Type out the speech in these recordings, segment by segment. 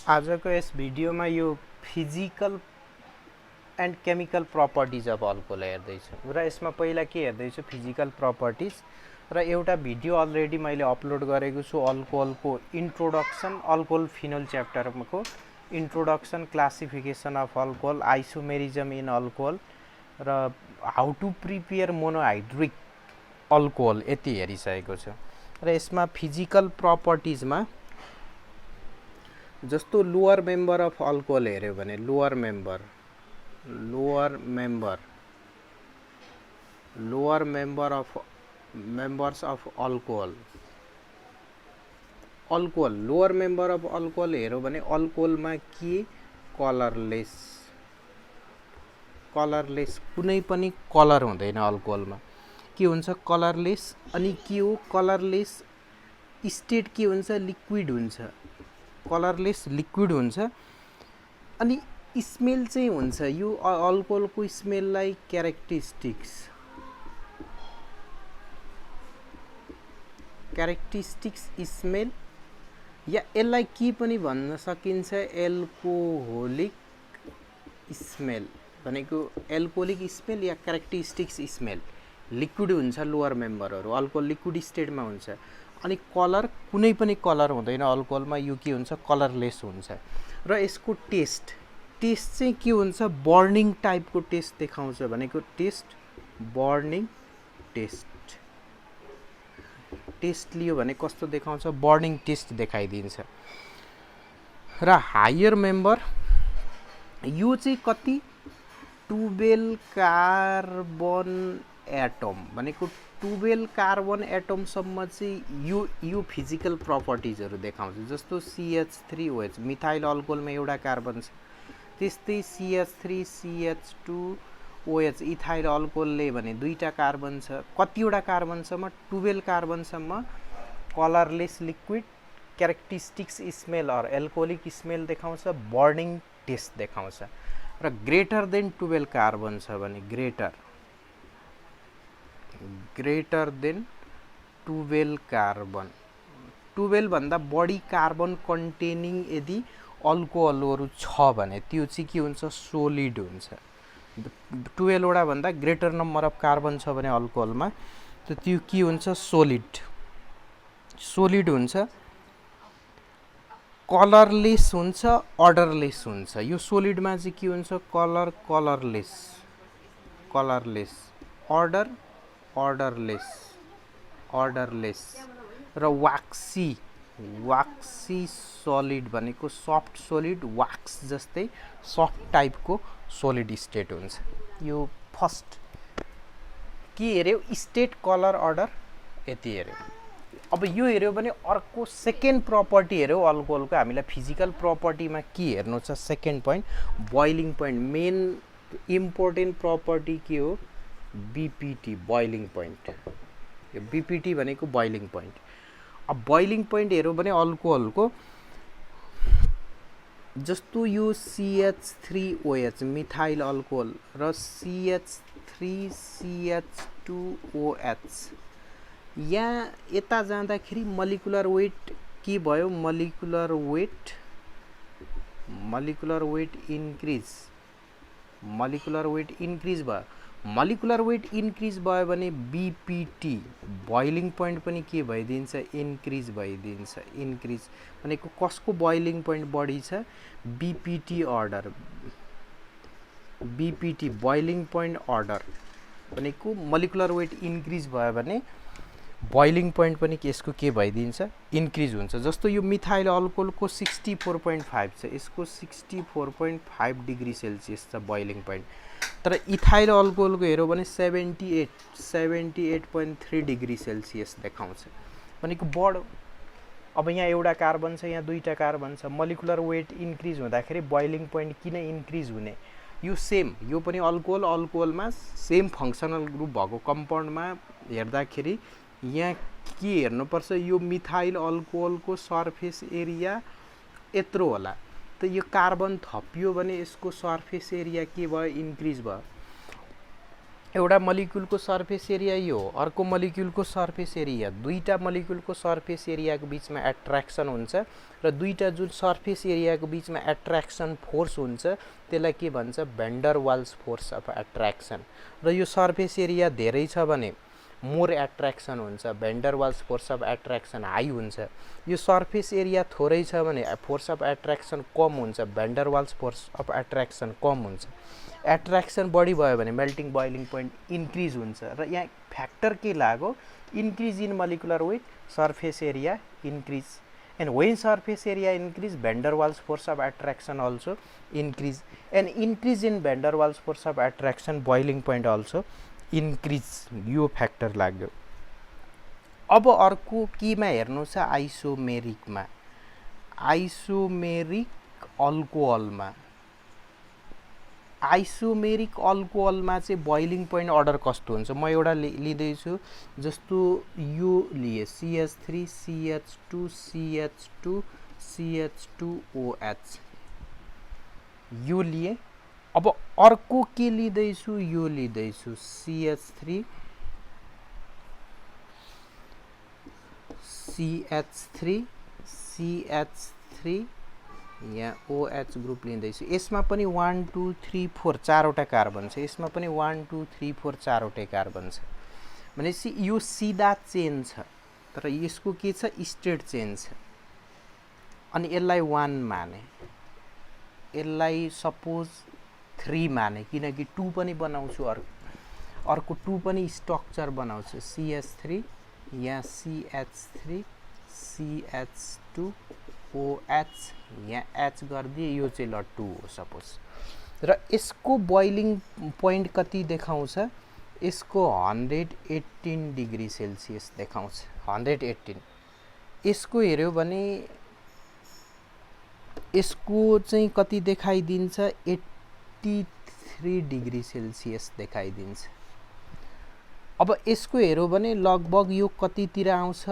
आजको यस भिडियोमा यो physical and chemical properties of alcohol हेर्दैछु र यसमा पहिला के हेर्दैछु फिजिकल प्रपर्टिज र एउटा भिडियो अलरेडी मैले अपलोड गरेको छु अल्कोहलको इन्ट्रोडक्सन अल्कोहल फिनोल च्याप्टरको introduction classification of alcohol isomerism in alcohol र how to prepare monohydric alcohol यति हेरिसकेको छु र यसमा फिजिकल प्रपर्टिजमा जस्तो लोअर मेम्बर अफ अल्कोहल हेर्यो भने lower member of members of alcohol lower member of alcohol हेर्यो भने अल्कोहलमा के कलरलेस कुनै पनि कलर हुँदैन अल्कोहलमा के हुन्छ कलरलेस अनि के हो कलरलेस स्टेट के हुन्छ लिक्विड हुन्छ कलरलेस लिक्विड हुन्छ अनि स्मेल चाहिँ हुन्छ यो अल्कोहलको स्मेललाई क्यारेक्टरिस्टिक्स स्मेल या यसलाई के पनि भन्न सकिन्छ एल्कोहोलिक स्मेल भनेको एल्कोहोलिक स्मेल या क्यारेक्टरिस्टिक्स स्मेल लिक्विड हुन्छ लोअर मेम्बरहरू अल्कोहल लिक्विड स्टेटमा हुन्छ अनि कलर कुनै पनि कलर हुँदैन अल्कोहलमा यो के हुन्छ कलरलेस हुन्छ र यसको टेस्ट चाहिँ के हुन्छ बर्निङ टाइपको टेस्ट देखाउँछ भनेको बर्निङ टेस्ट लियो भने कस्तो देखाउँछ बर्निङ टेस्ट देखाइदिन्छ र हायर मेम्बर यो चाहिँ कति 12 कार्बन एटम भनेको 12 कार्बन एटमसम्म चाहिँ यो फिजिकल प्रपर्टिजहरू देखाउँछ जस्तो CH3OH मिथाइल अल्कोहलमा एउटा कार्बन छ त्यस्तै CH3 CH2OH इथाइल अल्कोहलले भने दुईटा कार्बन छ कतिवटा कार्बनसम्म 12 कार्बनसम्म colourless liquid characteristics smell or alcoholic smell देखाउँछ बर्निङ टेस्ट देखाउँछ र ग्रेटर देन 12 कार्बन छ भने ग्रेटर देन 12 कार्बन 12 भन्दा बढी कार्बन कन्टेनिङ यदि अल्कोहलहरू छ भने त्यो चाहिँ के हुन्छ सोलिड हुन्छ 12 वटा भन्दा ग्रेटर नम्बर अफ कार्बन छ भने अल्कोहलमा त्यो के हुन्छ सोलिड हुन्छ कलरलेस हुन्छ अर्डरलेस हुन्छ यो सोलिडमा चाहिँ के हुन्छ कलरलेस अर्डरलेस र वाक्सी सोलिड भनेको सफ्ट सोलिड वाक्स जस्तै सफ्ट टाइपको सोलिड स्टेट हुन्छ यो फर्स्ट के हेर्यो स्टेट कलर अर्डर यति हेर्यो अब यो हेर्यो भने अर्को सेकेन्ड प्रपर्टी हेर्यो अल्कोहलको हामीलाई फिजिकल प्रपर्टीमा के हेर्नु छ second point boiling point main important property के हो बीपीटी बोइलिङ पोइन्ट यो बीपीटी भनेको बोइलिङ पोइन्ट अब बोइलिङ पोइन्ट हेर्यो भने अल्कोहलको जस्तो यो CH3OH मिथाइल अल्कोहल र CH3 CH2OH यहाँ यता जाँदाखेरि मलिकुलर वेट के भयो मलिकुलर वेट इन्क्रिज भयो भने बीपीटी बोइलिङ पोइन्ट पनि के भइदिन्छ इन्क्रिज भनेको कसको बोइलिङ पोइन्ट बढी छ बीपीटी बोइलिङ पोइन्ट अर्डर भनेको मलिकुलर वेट इन्क्रिज भयो भने बोइलिङ पोइन्ट पनि यसको के भइदिन्छ इन्क्रिज हुन्छ जस्तो यो मिथाइल अल्कोहलको 64.5 छ यसको 64.5 डिग्री सेल्सियस छ बोइलिङ पोइन्ट तर इथाइल अल्कोहलको हेर्यो भने 78.3 डिग्री सेल्सियस देखाउँछ भनेको बढ अब यहाँ एउटा कार्बन छ यहाँ दुईटा कार्बन छ मलिकुलर वेट इन्क्रिज हुँदाखेरि बोइलिङ पोइन्ट किन इन्क्रिज हुने यो सेम यो पनि अल्कोहलमा सेम फङ्सनल ग्रुप भएको कम्पाउन्डमा हेर्दाखेरि यहाँ के हेर्नुपर्छ यो मिथाइल अल्कोहलको सर्फेस एरिया यत्रो होला त यो कार्बन थपियो भने यसको सर्फेस एरिया के भयो इन्क्रिज भयो एउटा मलिक्युलको सर्फेस एरिया यो हो, अर्को मलिक्युलको सर्फेस एरिया, दुईटा मलिक्युलको सर्फेस एरियाको बीचमा एट्र्याक्सन हुन्छ र दुईटा जुन सर्फेस एरियाको बीचमा एट्र्याक्सन फोर्स हुन्छ त्यसलाई के भन्छ van Waals force of attraction. र यो सर्फेस एरिया धेरै छ भने मोर एट्र्याक्सन हुन्छ, van Waals force of attraction high हुन्छ। यो सर्फेस एरिया थोरै छ भने फोर्स अफ एट्र्याक्सन कम हुन्छ, van Waals force of attraction कम हुन्छ। एट्र्याक्सन बढी भयो भने मेल्टिङ बोइलिङ पोइन्ट इन्क्रिज हुन्छ र यहाँ फ्याक्टर के लाग्यो increase in molecular weight, surface area increase, and when surface area increase van Waals force of attraction also increase, and increase in van Waals force of attraction boiling point also increase, यो factor लाग्यो। अब अर्को केमा हेर्नु छ आइसोमेरिकमा, isomeric अल्कोहलमा, isomeric अल्कोहलमा चाहिँ boiling point order कस्तो हुन्छ म एउटा लिँदैछु, जस्तो यो लिए CH3 CH2 CH2 CH2OH यो लिए। अब अर्को के लिँदैछु यो लिँदैछु CH3 CH3 CH3 यहाँ OH ग्रुप लिँदैछु, यसमा पनि 1 2 3 4 चारवटा कार्बन छ, यसमा पनि 1 2 3 4 चारवटै कार्बन छ भनेपछि यो सिधा चेन छ तर यसको के छ स्ट्रेट चेन छ। अनि यसलाई 1 माने, यसलाई सपोज 3 माने किनकि 2 पनि बनाउँछु, अर्को 2 पनि स्ट्रक्चर बनाउँछु CH3 यहाँ CH3 CH2 OH यहाँ H गरिदिए यो चाहिँ ल 2 हो सपोज। र यसको बोइलिङ पोइन्ट कति देखाउँछ, यसको 118 डिग्री सेल्सियस देखाउँछ, 118। यसको हेर्यो भने यसको चाहिँ कति देखाइदिन्छ 83 डिग्री सेल्सियस देखाइदिन्छ। अब यसको हेर्यो भने लगभग यो कतितिर आउँछ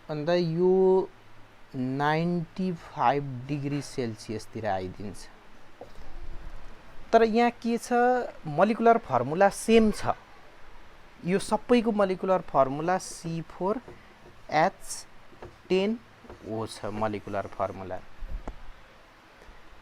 भन्दा यो 95 डिग्री सेल्सियसतिर आइदिन्छ। तर यहाँ के छ मोलिकुलर फर्मुला सेम छ, यो सबैको मोलिकुलर फर्मुला C4H10O छ मोलिकुलर फर्मुला।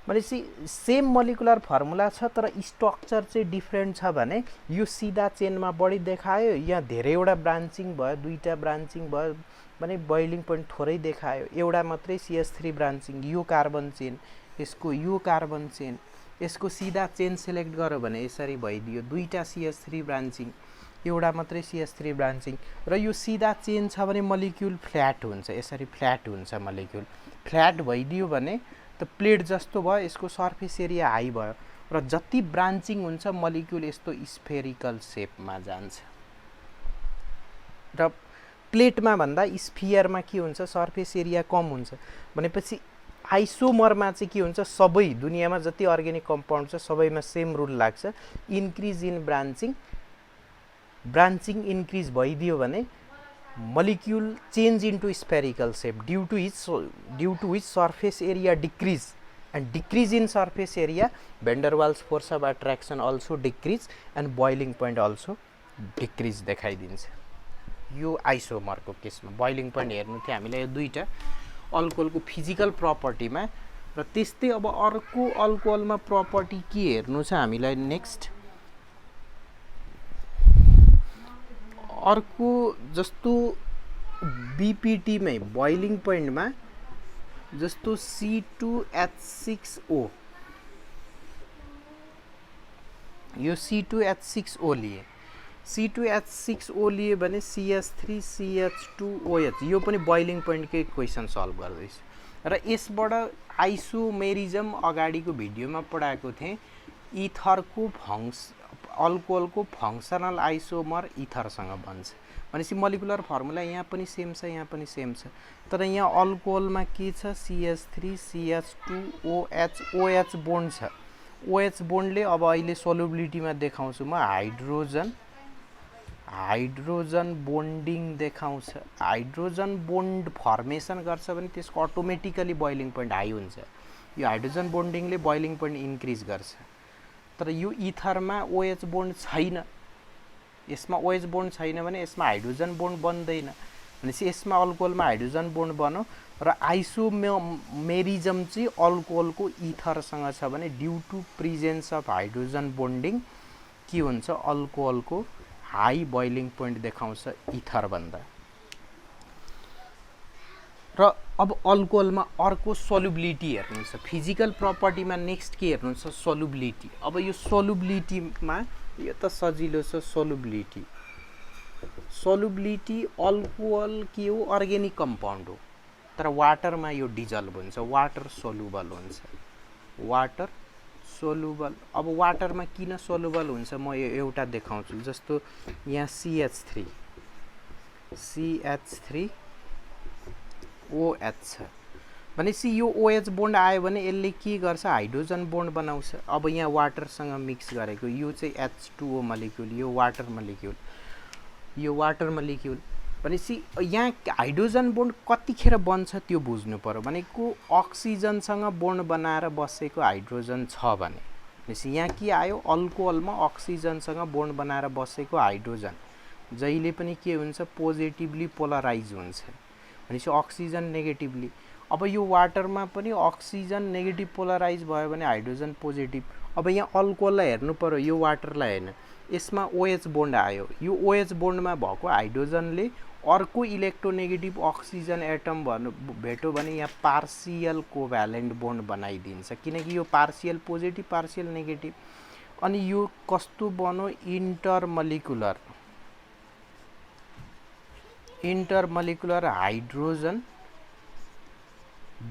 भनेपछि सेम मोलिकुलर फर्मुला छ तर स्ट्रक्चर चाहिँ डिफ्रेन्ट छ भने यो सिधा चेनमा बढी देखायो, यहाँ धेरैवटा ब्रान्चिङ भयो, दुईटा ब्रान्चिङ भयो भने बोइलिङ पोइन्ट थोरै देखायो, एउटा मात्रै CH3 ब्रान्चिङ, यो कार्बन चेन यसको यो कार्बन चेन, यसको सिधा चेन सेलेक्ट गर्यो भने यसरी भइदियो, दुईटा CH3 ब्रान्चिङ एउटा मात्रै CH3 ब्रान्चिङ। र यो सिधा चेन छ भने मोलिक्युल फ्ल्याट हुन्छ, यसरी फ्ल्याट हुन्छ मोलिक्युल, फ्ल्याट भइदियो भने त प्लेट जस्तो भयो, यसको सर्फेस एरिया हाई भयो र जति ब्रान्चिङ हुन्छ मोलिक्युल यस्तो स्फेरिकल सेपमा जान्छ। र प्लेटमा भन्दा स्फियरमा के हुन्छ सर्फेस एरिया कम हुन्छ भनेपछि आइसोमरमा चाहिँ के हुन्छ सबै दुनियाँमा जति अर्ग्यानिक कम्पाउन्ड छ सबैमा सेम रुल लाग्छ, इन्क्रिज इन ब्रान्चिङ, ब्रान्चिङ इन्क्रिज भइदियो भने molecule change into spherical shape due to which surface area decrease, and decrease in surface area van der Waals force of attraction also decrease and boiling point also decrease देखाइदिन्छ। यो isomer को केसमा boiling point हेर्नु थियो हामीले यो दुईटा अल्कोहलको physical प्रपर्टीमा, र त्यस्तै अब अर्को अल्कोहलमा प्रपर्टी के हेर्नु छ हामीलाई नेक्स्ट। अर्को जस्तो बीपीटी मै बोइलिङ पोइन्टमा जस्तो C2H6O, यो C2H6O लिए, C2H6O लिए भने CH3CH2OH, यो पनि बोइलिङ पोइन्टकै क्वेसन सल्भ गर्दैछ। र यसबाट आइसोमेरिजम अगाडिको भिडियोमा पढाएको थिएँ, इथरको अल्कोहलको फङ्सनल आइसोमर इथरसँग बन्छ भनेपछि मोलिकुलर फर्मुला यहाँ पनि सेम छ, यहाँ पनि सेम छ, तर यहाँ अल्कोहलमा के छ CH3CH2OH, OH बोन्ड छ। OH बोन्डले अब अहिले सोलुबिलिटीमा देखाउँछु म हाइड्रोजन बोन्डिङ देखाउँछ। हाइड्रोजन बोन्ड फर्मेसन गर्छ भने त्यसको अटोमेटिकली बोइलिङ पोइन्ट हाई हुन्छ। यो हाइड्रोजन बोन्डिङले बोइलिङ पोइन्ट इन्क्रिज गर्छ। तर यो इथरमा OH बोन्ड छैन, यसमा OH बोन्ड छैन भने यसमा हाइड्रोजन बोन्ड बन्दैन, भनेपछि यसमा अल्कोहलमा हाइड्रोजन बोन्ड बन्यो र आइसोमेरिजम चाहिँ अल्कोहलको इथरसँग छ भने due to presence of hydrogen bonding के हुन्छ, अल्कोहलको हाई बोइलिङ पोइन्ट देखाउँछ इथर भन्दा। र अब अल्कोहलमा अर्को सोल्युबिलिटी हेर्नुहुन्छ, फिजिकल प्रपर्टीमा नेक्स्ट के हेर्नुहुन्छ, सोल्युबिलिटी। अब यो सोल्युबिलिटीमा यो त सजिलो छ, सोल्युबिलिटी सोल्युबिलिटी अल्कोहल के हो, अर्ग्यानिक कम्पाउन्ड हो, तर वाटरमा यो डिजल्भ हुन्छ, वाटर सोल्युबल हुन्छ, वाटर सोल्युबल। अब वाटरमा किन सोल्युबल हुन्छ म एउटा देखाउँछु, जस्तो यहाँ CH3OH छ भनेपछि यो OH बोन्ड आयो भने यसले के गर्छ, हाइड्रोजन बोन्ड बनाउँछ। अब यहाँ वाटरसँग मिक्स गरेको यो चाहिँ H2O मोलिक्युल, यो वाटर मोलिक्युल, यो वाटर मोलिक्युल भनेपछि यहाँ हाइड्रोजन बोन्ड कतिखेर बन्छ त्यो बुझ्नु पर्यो। भनेको अक्सिजनसँग बोन्ड बनाएर बसेको हाइड्रोजन छ भने, भनेपछि यहाँ के आयो, अल्कोहलमा अक्सिजनसँग बोन्ड बनाएर बसेको हाइड्रोजन जहिले पनि के हुन्छ, पोजिटिभली पोलराइज हुन्छ, भनेपछि अक्सिजन नेगेटिभली। अब यो वाटरमा पनि अक्सिजन नेगेटिभ पोलराइज भयो भने हाइड्रोजन पोजिटिभ। अब यहाँ अल्कोहललाई हेर्नु पर्यो, यो वाटरलाई होइन, यसमा OH बोन्ड आयो, यो OH बोन्डमा भएको हाइड्रोजनले अर्को इलेक्ट्रोनेगेटिभ अक्सिजन एटम भेट्यो भने यहाँ पार्सियल कोभ्यालेन्ट बोन्ड बनाइदिन्छ, किनकि यो पार्सियल पोजिटिभ पार्सियल नेगेटिभ। अनि यो कस्तो बन्यो, इन्टरमोलिकुलर हाइड्रोजन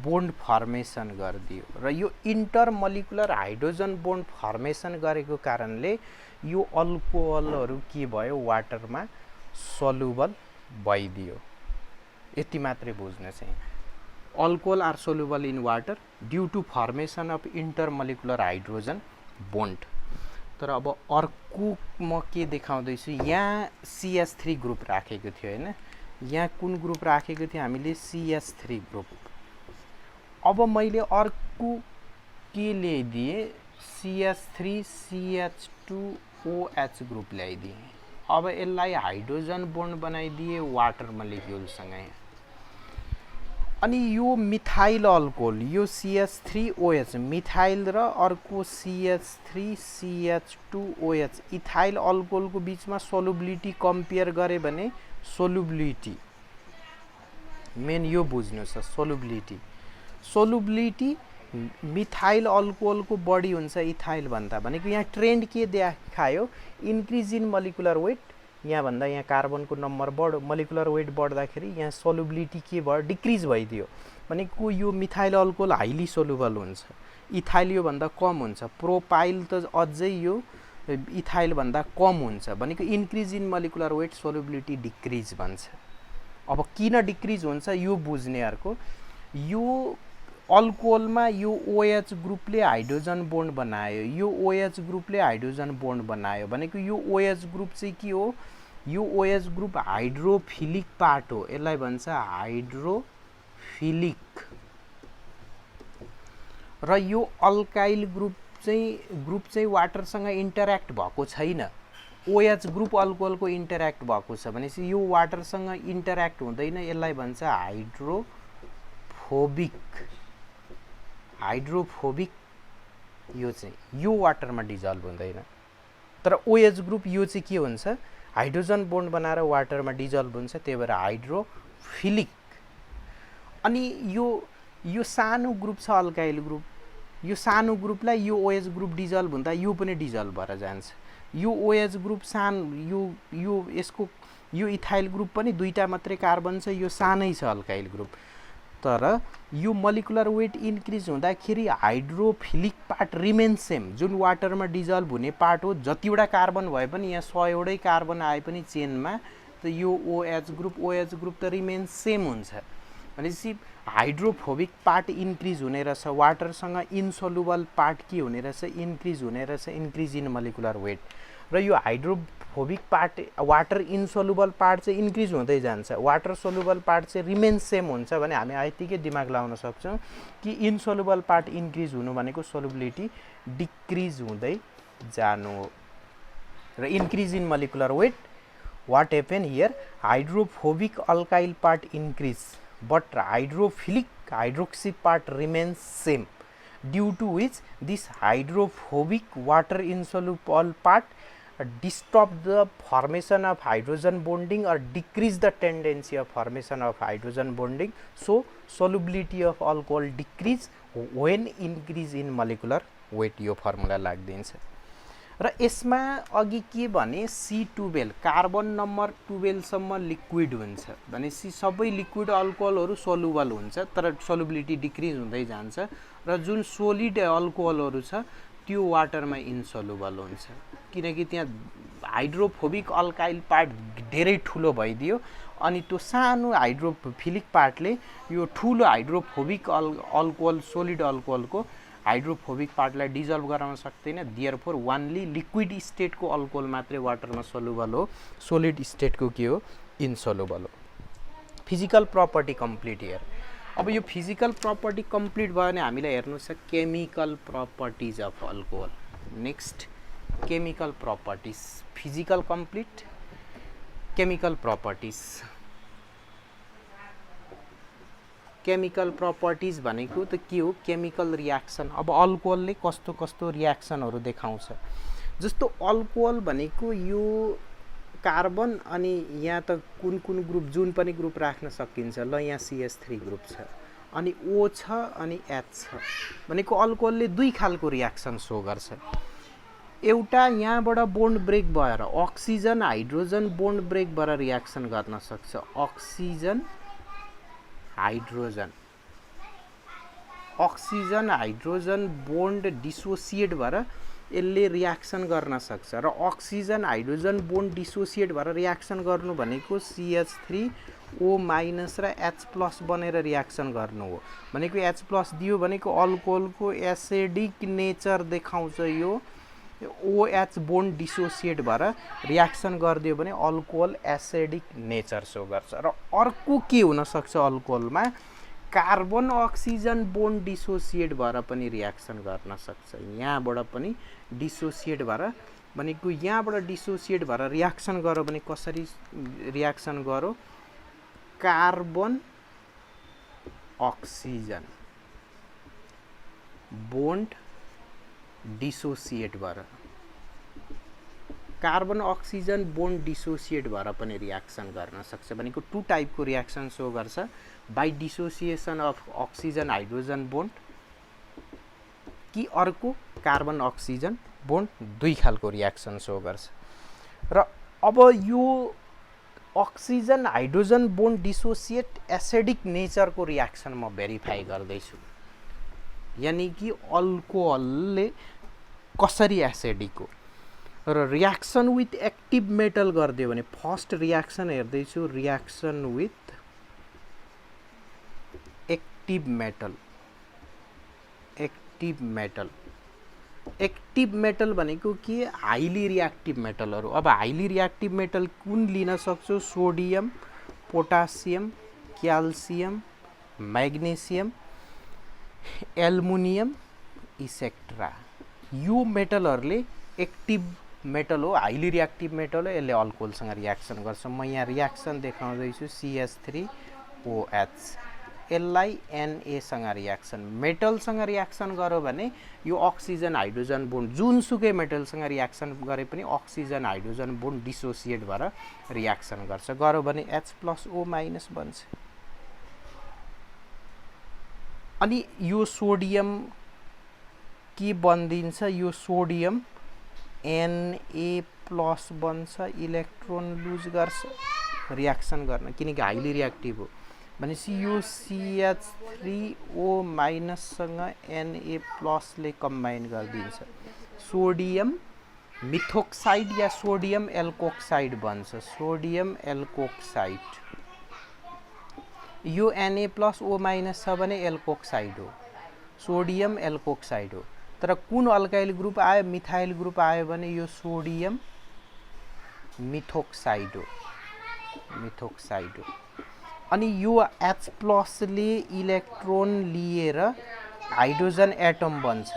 बोन्ड फर्मेसन गरिदियो र यो इन्टरमोलिकुलर हाइड्रोजन बोन्ड फर्मेसन गरेको कारणले यो अल्कोहलहरू के भयो, वाटरमा सोल्युबल भइदियो। यति मात्रै बुझ्न चाहिँ, alcohol are soluble in water due to formation of intermolecular hydrogen bond. तर अब अर्को म के देखाउँदैछु, यहाँ CH3 ग्रुप राखेको थियो होइन, यहाँ कुन ग्रुप राखेको थियो हामीले, CH3 ग्रुप। अब मैले अर्को के ल्याइदिएँ, CH3CH2OH ग्रुप ल्याइदिएँ। अब यसलाई हाइड्रोजन बोन्ड बनाइदिए वाटर मोलिक्युलसँग। अनि यो मिथाइल अल्कोहल, यो CH3OH मिथाइल र अर्को CH3CH2OH इथाइल अल्कोहलको बिचमा सोल्युबिलिटी कम्पेयर गरे भने सोल्युबिलिटी मेन यो बुझ्नु छ, सोल्युबिलिटी मिथाइल अल्कोहलको बढी हुन्छ इथाइल भन्दा। भनेको यहाँ ट्रेन्ड के देखायो, इन्क्रिज इन मोलिकुलर वेट, यहाँ भन्दा यहाँ कार्बनको नम्बर बढ्यो, मोलिकुलर वेट बढ्दाखेरि यहाँ सोल्युबिलिटी के भयो, डिक्रिज भइदियो। भनेको यो मिथाइल अल्कोहल हाइली सोल्युबल हुन्छ, इथाइल यो भन्दा कम हुन्छ, प्रोपाइल त अझै यो इथाइल भन्दा कम हुन्छ। भनेको increase in molecular weight solubility decrease भन्छ। अब किन डिक्रिज हुन्छ यो बुझ्नेहरुको, यो अल्कोहलमा यो OH ग्रुपले हाइड्रोजन बोन्ड बनायो, यो OH ग्रुपले हाइड्रोजन बोन्ड बनायो भनेको यो OH ग्रुप चाहिँ के हो, यो OH ग्रुप हाइड्रोफिलिक पार्ट हो, यसलाई भन्छ हाइड्रोफिलिक। र यो अल्काइल ग्रुप चाहिँ वाटरसँग इन्टर्याक्ट भएको छैन, OH ग्रुप अल्कोहलको इन्टर्याक्ट भएको छ भनेपछि यो वाटरसँग इन्टर्याक्ट हुँदैन, यसलाई भन्छ हाइड्रोफोबिक। यो चाहिँ यो वाटरमा डिजल्भ हुँदैन। तर OH ग्रुप यो चाहिँ के हुन्छ, हाइड्रोजन बोन्ड बनाएर वाटरमा डिजल्भ हुन्छ, त्यही भएर हाइड्रोफिलिक। अनि यो सानो ग्रुप छ अल्काइल ग्रुप, यो सानो ग्रुपलाई यो OH ग्रुप डिजल्भ हुँदा यो पनि डिजल्भ भएर जान्छ। यो OH ग्रुप यसको यो इथाइल ग्रुप पनि दुईटा मात्रै कार्बन छ, यो सानै छ अल्काइल ग्रुप। तर यो मोलिकुलर वेट इन्क्रिज हुँदाखेरि हाइड्रोफिलिक पार्ट रिमेन सेम, जुन वाटरमा डिजल्भ हुने पार्ट हो। जतिवटा कार्बन भए पनि यहाँ 100 वटै कार्बन आए पनि चेनमा त यो OH ग्रुप त रिमेन सेम हुन्छ। भनेपछि हाइड्रोफोबिक पार्ट इन्क्रिज हुने रहेछ, वाटरसँग इन्सोल्युबल पार्ट के हुने रहेछ, इन्क्रिज हुने रहेछ, इन्क्रिज इन मोलिकुलर वेट। र यो hydrophobic part water insoluble part चाहिँ इन्क्रिज हुँदै जान्छ, वाटर सोल्युबल पार्ट चाहिँ रिमेन सेम हुन्छ भने हामी यतिकै दिमाग लगाउन सक्छौँ कि इन्सोल्युबल पार्ट इन्क्रिज हुनु भनेको सोल्युबिलिटी डिक्रिज हुँदै जानु हो र increase in molecular weight what happen here, hydrophobic alkyl part increase but hydrophilic hydroxy part remains same, due to which this hydrophobic water insoluble part disturb the formation of hydrogen bonding or decrease the tendency of formation of hydrogen bonding, so solubility of alcohol decrease when increase in molecular weight. यो formula लाग्दिन्छ र यसमा अघि के भने C12 carbon number 12 सम्म liquid हुन्छ भनेसी सबै liquid अल्कोहलहरु soluble हुन्छ तर सोलुबिलिटी डिक्रिज हुँदै जान्छ र जुन सोलिड अल्कोहलहरु छ त्यो वाटरमा इन्सोलुबल हुन्छ किनकि त्यहाँ हाइड्रोफोबिक अल्काइल पार्ट धेरै ठुलो भइदियो अनि त्यो सानो हाइड्रोफिलिक पार्टले यो ठुलो हाइड्रोफोबिक अल्कोहल सोलिड अल्कोहलको हाइड्रोफोबिक पार्टलाई डिजल्भ गराउन सक्दैन, देयरफोर ओन्ली लिक्विड स्टेटको अल्कोहल मात्रै वाटरमा सोलुबल हो, सोलिड स्टेटको के हो इन्सोलुबल हो। Physical property complete here. अब यो फिजिकल प्रपर्टी कम्प्लिट भयो भने हामीलाई हेर्नु छ chemical properties of alcohol. Next chemical properties, physical complete, chemical properties. Chemical properties भनेको त के हो, केमिकल रियाक्सन। अब अल्कोहलले कस्तो कस्तो रियाक्सनहरु देखाउँछ, जस्तो अल्कोहल भनेको यो कार्बन अनि यहाँ त कुन कुन ग्रुप जुन पनि ग्रुप राख्न सकिन्छ, ल यहाँ CH3 ग्रुप छ अनि O छ अनि H छ भनेको अल्कोहलले दुई खालको रियाक्सन शो गर्छ। एउटा यहाँबाट बोन्ड ब्रेक भएर अक्सिजन हाइड्रोजन बोन्ड ब्रेक भएर रियाक्सन गर्न सक्छ, oxygen hydrogen, oxygen hydrogen bond dissociate भएर यसले रियाक्सन गर्न सक्छ र अक्सिजन हाइड्रोजन बोन्ड डिसोसिएट भएर रियाक्सन गर्नु भनेको CH3O- र H+ बनेर रियाक्सन गर्नु हो भनेको H+ दियो भनेको अल्कोहलको एसिडिक नेचर देखाउँछ। यो OH बोन्ड डिसोसिएट भएर रियाक्सन गरिदियो भने अल्कोहल एसिडिक नेचर शो गर्छ। र अर्को के हुन सक्छ अल्कोहलमा, कार्बन अक्सिजन बोन्ड डिसोसिएट भएर पनि रियाक्सन गर्न सक्छ। यहाँबाट पनि डिसोसिएट भएर भनेको यहाँबाट डिसोसिएट भएर रियाक्सन गर्यो भने कसरी रियाक्सन गर्यो, कार्बन अक्सिजन बोन्ड डिसोसिएट भएर, कार्बन अक्सिजन बोन्ड डिसोसिएट भएर पनि रियाक्सन गर्न सक्छ भनेको टु टाइपको रियाक्सन शो गर्छ, by dissociation of oxygen hydrogen bond कि अर्को कार्बन अक्सिजन बोन्ड, दुई खालको रियाक्सन शो गर्छ। र अब यो oxygen hydrogen bond dissociate acidic नेचरको रियाक्सन म भेरिफाई गर्दैछु, यानी कि अल्कोहलले कसरी एसिडिक हो। र रियाक्सन विथ एक्टिभ मेटल गरिदियो भने फर्स्ट रियाक्सन हेर्दैछु, reaction with active metal, active metal, active metal भनेको के, हाइली रियाक्टिभ मेटलहरु। अब हाइली रियाक्टिभ मेटल कुन लिन सक्छौ, sodium, potassium, calcium, magnesium, aluminium etcetera. यो मेटलहरुले एक्टिभ मेटल हो, हाइली रियाक्टिभ मेटल हो, यसले अल्कोहलसँग रियाक्सन गर्छ। म यहाँ रियाक्सन देखाउँदैछु CH3OH, यसलाई Na सँग रियाक्सन, मेटलसँग रियाक्सन गर्यो भने यो अक्सिजन हाइड्रोजन बोन्ड जुनसुकै मेटलसँग रियाक्सन गरे पनि अक्सिजन हाइड्रोजन बोन्ड डिसोसिएट भएर रियाक्सन गर्छ, गर्यो भने H+O- बन्छ। अनि यो सोडियम के बन्दिन्छ, यो सोडियम Na+ बन्छ, इलेक्ट्रोन लुज गर्छ रियाक्सन गर्न किनकि हाइली रियाक्टिभ हो भनेपछि यो CH3O- सँग Na+ ले कम्बाइन गरिदिन्छ, सोडियम मिथोक्साइड या सोडियम एल्कोक्साइड बन्छ, सोडियम एल्कोक्साइड। यो Na+O- छ भने एल्कोक्साइड हो, सोडियम एल्कोक्साइड हो। तर कुन अल्काइल ग्रुप आयो, मिथाइल ग्रुप आयो भने यो सोडियम मिथोक्साइड हो, मिथोक्साइड हो। अनि यो H+ ले इलेक्ट्रोन लिएर हाइड्रोजन एटम बन्छ,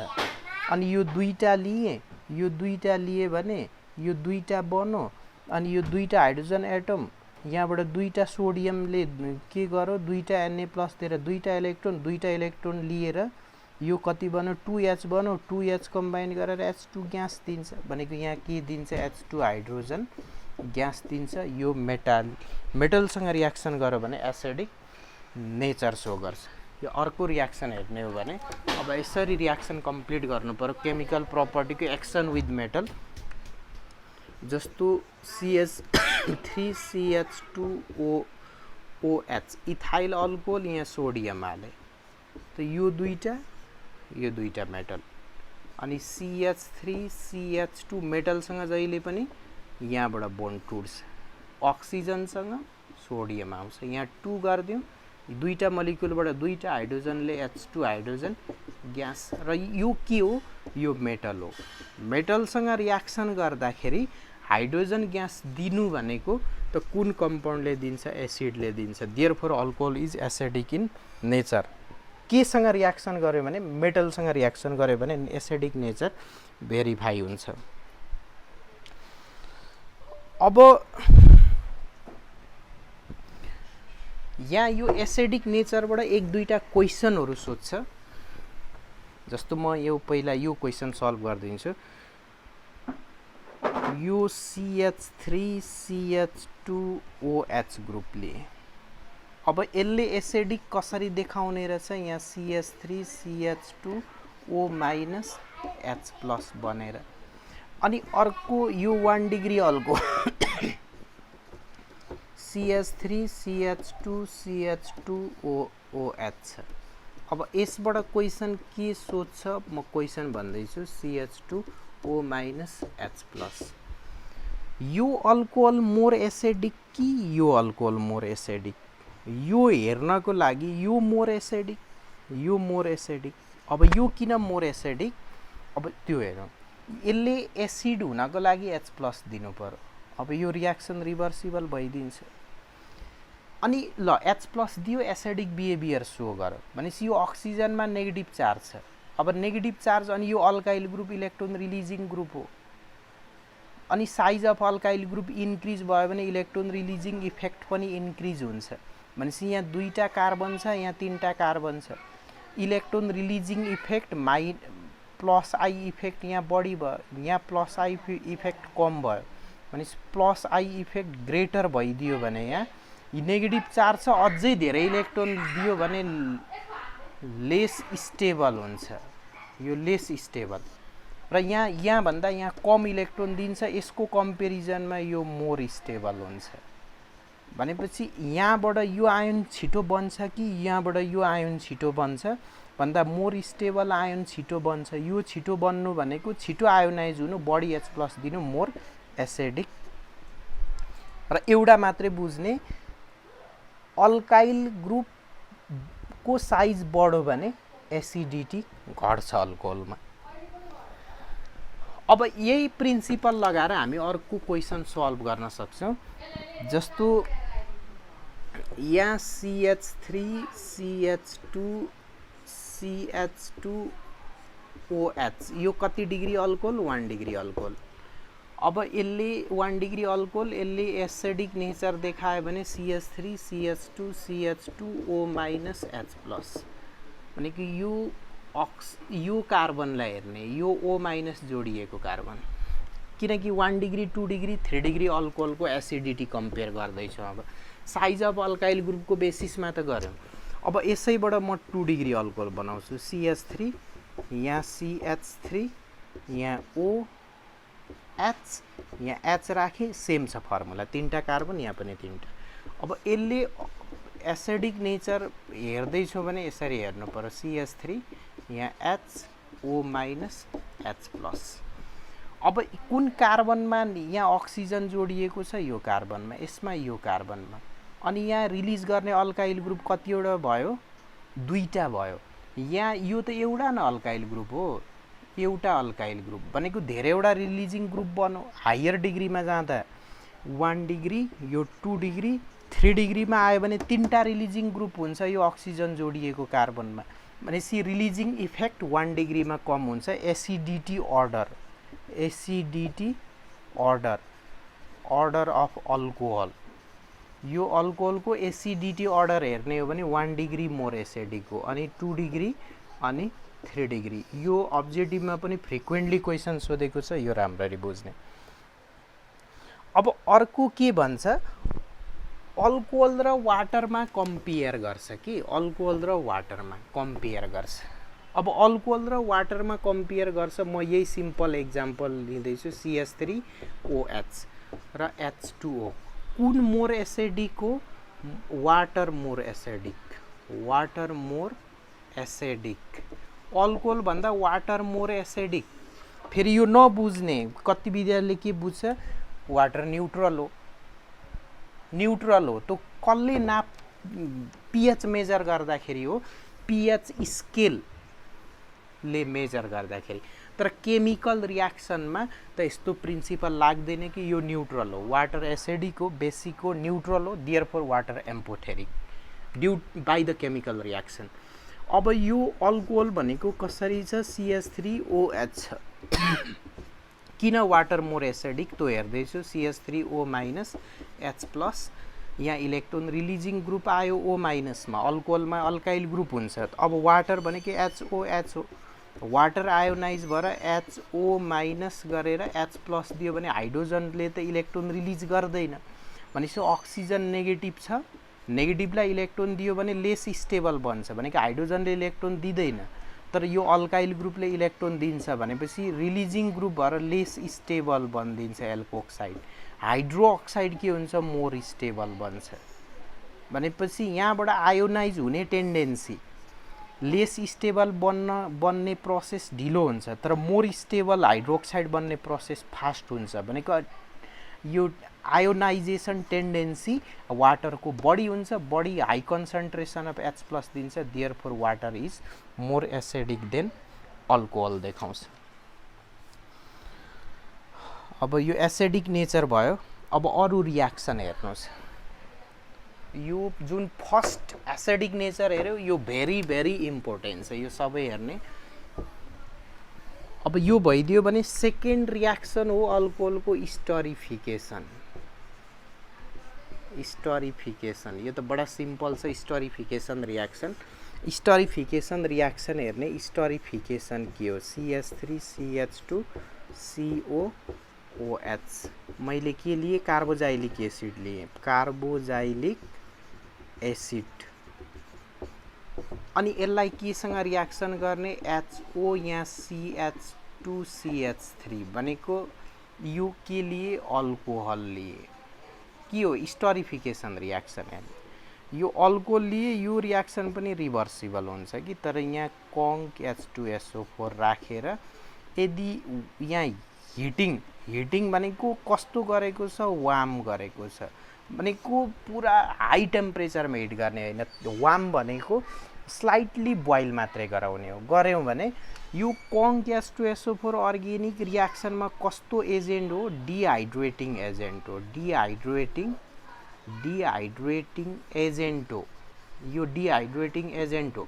अनि यो दुईटा लिए यो दुईटा लिए भने यो दुईटा बन्यो अनि यो दुईटा हाइड्रोजन एटम यहाँबाट दुईटा सोडियमले के गर्यो दुईटा Na+ दिएर दुईटा इलेक्ट्रोन लिएर यो कति बन्यो 2H बन्यो 2H कम्बाइन गरेर H2 ग्यास दिन्छ भनेको यहाँ के दिन्छ H2 हाइड्रोजन ग्यास दिन्छ यो मेटलसँग रियाक्सन गर्यो भने एसिडिक नेचर सो गर्छ यो अर्को रियाक्सन हेर्ने हो भने अब यसरी रियाक्सन कम्प्लिट गर्नु पर्यो केमिकल प्रपर्टीको एक्सन विथ मेटल जस्तो CH3CH2OH इथाइल अल्कोहल यहाँ सोडियम हाले त यो दुईटा मेटल अनि CH3CH2 मेटलसँग जहिले पनि यहाँबाट बोन्ड टुट्छ अक्सिजनसँग सोडियम आउँछ यहाँ 2 गर्दियौं दुईटा मोलिक्युलबाट दुईटा हाइड्रोजनले H2 हाइड्रोजन ग्यास र यो के हो यो मेटल हो मेटलसँग रियाक्सन गर्दाखेरि हाइड्रोजन ग्यास दिनु भनेको त कुन कम्पाउन्डले दिन्छ एसिडले दिन्छ therefore alcohol is acidic in nature केसँग रियाक्सन गर्यो भने मेटलसँग रियाक्सन गर्यो भने एसिडिक नेचर भेरिफाई हुन्छ अब यहाँ यो एसिडिक नेचरबाट एक दुईटा क्वेशनहरु सोध्छ जस्तो म यो पहिला यो क्वेशन सल्भ गर्दिन्छु यो CH3CH2OH ग्रुपले अब यसले एसिडिक कसरी देखाउने रहेछ यहाँ CH3CH2O- H+ बनेर अनि अर्को यो 1 डिग्री अल्कोहल CH3CH2CH2OH अब यसबाट क्वेशन के सोध्छ म क्वेशन भन्दैछु CH2O- H+ यो अल्कोहल मोर एसिडिक कि यो अल्कोहल मोर एसिडिक यो हेर्नको लागि यो मोर एसिडिक अब यो किन मोर एसिडिक अब त्यो हेरौं यसले एसिड हुनको लागि H+ दिनु पर्यो अब यो रियाक्सन रिभर्सिबल भइदिन्छ अनि ल H+ दियो एसिडिक बिहेभियर सो गर्यो भनेपछि यो अक्सिजनमा नेगेटिभ चार्ज छ अब नेगेटिभ चार्ज अनि यो alkyl group electron releasing group हो अनि size of alkyl group increase भयो भने इलेक्ट्रोन रिलिजिङ इफेक्ट पनि इन्क्रिज हुन्छ भनेपछि यहाँ दुईटा कार्बन छ यहाँ तीनटा कार्बन छ electron releasing effect +I effect यहाँ बढी भयो यहाँ +I इफेक्ट कम भयो भनेपछि +I इफेक्ट ग्रेटर भइदियो भने यहाँ नेगेटिभ चार्ज छ अझै धेरै इलेक्ट्रोन दियो भने लेस स्टेबल हुन्छ यो लेस स्टेबल र यहाँ भन्दा यहाँ कम इलेक्ट्रोन दिन्छ यसको कम्पेरिजनमा यो मोर स्टेबल हुन्छ भनेपछि यहाँबाट यो आयन छिटो बन्छ कि यहाँबाट यो आयन छिटो बन्छ भन्दा मोर स्टेबल आयन छिटो बन्छ यो छिटो बन्नु भनेको छिटो आयोनाइज हुनु बढी H+ दिनु मोर एसिडिक र एउटा मात्रै बुझ्ने अल्काइल ग्रुप को साइज बढ्यो भने एसिडिटी घट्छ अल्कोहलमा अब यही प्रिन्सिपल लगाएर हामी अर्को क्वेशन सल्भ गर्न सक्छौं जस्तो यहाँ CH3CH2CH2OH यो कति डिग्री अल्कोहल 1 डिग्री अल्कोहल अब यसले 1 डिग्री अल्कोहल यसले एसिडिक नेचर देखायो भने CH3CH2CH2O- H+ भनेको यो कार्बनलाई हेर्ने यो O- जोडिएको कार्बन किनकि 1 डिग्री 2 डिग्री 3 डिग्री अल्कोहलको एसिडिटी कम्पेयर गर्दैछु अब साइज अफ अल्काइल ग्रुपको बेसिसमा त गर्यौं अब यसैबाट म 2 डिग्री अल्कोहल बनाउँछु CH3 यहाँ CH3 यहाँ OH यहाँ H राखे सेम छ फर्मुला तीनटा कार्बन यहाँ पनि तीनटा अब यसले एसिडिक नेचर हेर्दै छु भने यसरी हेर्नु पर्यो CH3 यहाँ HO- H+ अब कुन कार्बनमा यहाँ अक्सिजन जोडिएको छ यो कार्बनमा यसमा यो कार्बनमा अनि यहाँ रिलिज गर्ने अल्काइल ग्रुप कतिवटा भयो दुईटा भयो यहाँ यो त एउटा न अल्काइल ग्रुप हो एउटा अल्काइल ग्रुप भनेको धेरैवटा रिलिजिङ ग्रुप बन्यो हायर डिग्रीमा जाँदा 1 डिग्री यो 2 डिग्री 3 डिग्रीमा आयो भने तीनटा रिलिजिङ ग्रुप हुन्छ यो अक्सिजन जोडिएको कार्बनमा भनेपछि रिलिजिङ इफेक्ट 1 डिग्रीमा कम हुन्छ acidity order acidity order of alcohol. यो अल्कोहलको एसिडिटी अर्डर हेर्ने हो भने 1 डिग्री मोर एसिडिक हो, अनि 2 डिग्री अनि 3 डिग्री। यो अब्जेक्टिभमा पनि फ्रिक्वेन्टली क्वेसन सोधेको छ, यो राम्ररी बुझ्ने। अब अर्को के भन्छ, अल्कोहल र वाटरमा कम्पेयर गर्छ कि अल्कोहल र वाटरमा कम्पेयर गर्छ। अब अल्कोहल र वाटरमा कम्पेयर गर्छ, म यही सिम्पल एक्जाम्पल लिँदैछु, CH3OH र H2O। कुन मोर एसिडिक हो? Water more acidic. Water more acidic. Alcohol भन्दा वाटर मोर एसिडिक। फेरि यो नबुझ्ने कति विद्यार्थीले के बुझ्छ, वाटर न्यूट्रल हो, न्यूट्रल हो। तो कसले नाप पीएच मेजर गर्दाखेरि हो, पीएच स्केलले मेजर गर्दाखेरि। तर केमिकल रियाक्सनमा त यस्तो प्रिन्सिपल लाग्दैन कि यो न्यूट्रल हो, वाटर एसिडिक हो, बेसिक हो, न्यूट्रल हो, therefore water amphoteric due by the chemical reaction. अब यो अल्कोहल भनेको कसरी छ, CH3OH किन वाटर मोर एसिडिक तो हेर्दैछु, CH3O-H+, यहाँ इलेक्ट्रोन रिलिजिङ ग्रुप आयो O- मा, अल्कोहलमा अल्काइल ग्रुप हुन्छ। अब वाटर भनेको HOH हो, वाटर आयोनाइज भएर HO- गरेर H+ दियो भने हाइड्रोजनले त इलेक्ट्रोन रिलिज गर्दैन, भनेपछि अक्सिजन नेगेटिभ छ, नेगेटिभलाई इलेक्ट्रोन दियो भने लेस स्टेबल बन्छ, भनेको हाइड्रोजनले इलेक्ट्रोन दिँदैन। तर यो अल्काइल ग्रुपले इलेक्ट्रोन दिन्छ भनेपछि रिलिजिङ ग्रुप भएर लेस स्टेबल बनिदिन्छ एल्कोक्साइड। हाइड्रोक्साइड के हुन्छ, मोर स्टेबल बन्छ। भनेपछि यहाँबाट आयोनाइज हुने टेन्डेन्सी, लेस स्टेबल बन्ने प्रोसेस ढिलो हुन्छ, तर मोर स्टेबल हाइड्रोक्साइड बन्ने प्रोसेस फास्ट हुन्छ। भनेको यो आयोनाइजेसन टेन्डेन्सी वाटरको बढी हुन्छ, बढी हाई कन्सन्ट्रेसन अफ H+ दिन्छ, therefore water is more acidic then alcohol देखाउँछ। अब यो एसिडिक नेचर भयो। अब अरू रियाक्सन हेर्नुहोस्, यो जुन फर्स्ट एसिडिक नेचर हेऱ्यो यो भेरी इम्पोर्टेन्ट छ, यो सबै हेर्ने। अब यो भइदियो भने सेकेन्ड रियाक्सन हो अल्कोहलको स्टरिफिकेसन। स्टरिफिकेसन यो त बडा सिम्पल छ, स्टरिफिकेसन रियाक्सन। स्टरिफिकेसन रियाक्सन हेर्ने, स्टरिफिकेसन के हो, CH3CH2COOH। मैले के लिए, कार्बोजाइलिक एसिड लिए, कार्बोजाइलिक एसिड। अनि यसलाई केसँग रियाक्सन गर्ने, HO यहाँ CH2CH3 भनेको यो के लिए, अल्कोहल लिए। के हो, स्टरिफिकेसन रियाक्सन हेर्ने। यो अल्कोहल लिए, यो रियाक्सन पनि रिभर्सिबल हुन्छ कि, तर यहाँ कङ्क H2SO4 राखेर यदि यहाँ हिटिङ भनेको कस्तो गरेको छ, वार्म गरेको छ, भनेको पुरा हाई टेम्परेचरमा हिट गर्ने होइन। वार्म भनेको स्लाइटली बोइल मात्रै गराउने हो। गऱ्यौँ भने यो कङ्क H2SO4 अर्ग्यानिक रियाक्सनमा कस्तो एजेन्ट हो, डिहाइड्रेटिङ एजेन्ट हो। डिहाइड्रेटिङ एजेन्ट हो, यो डिहाइड्रेटिङ एजेन्ट हो।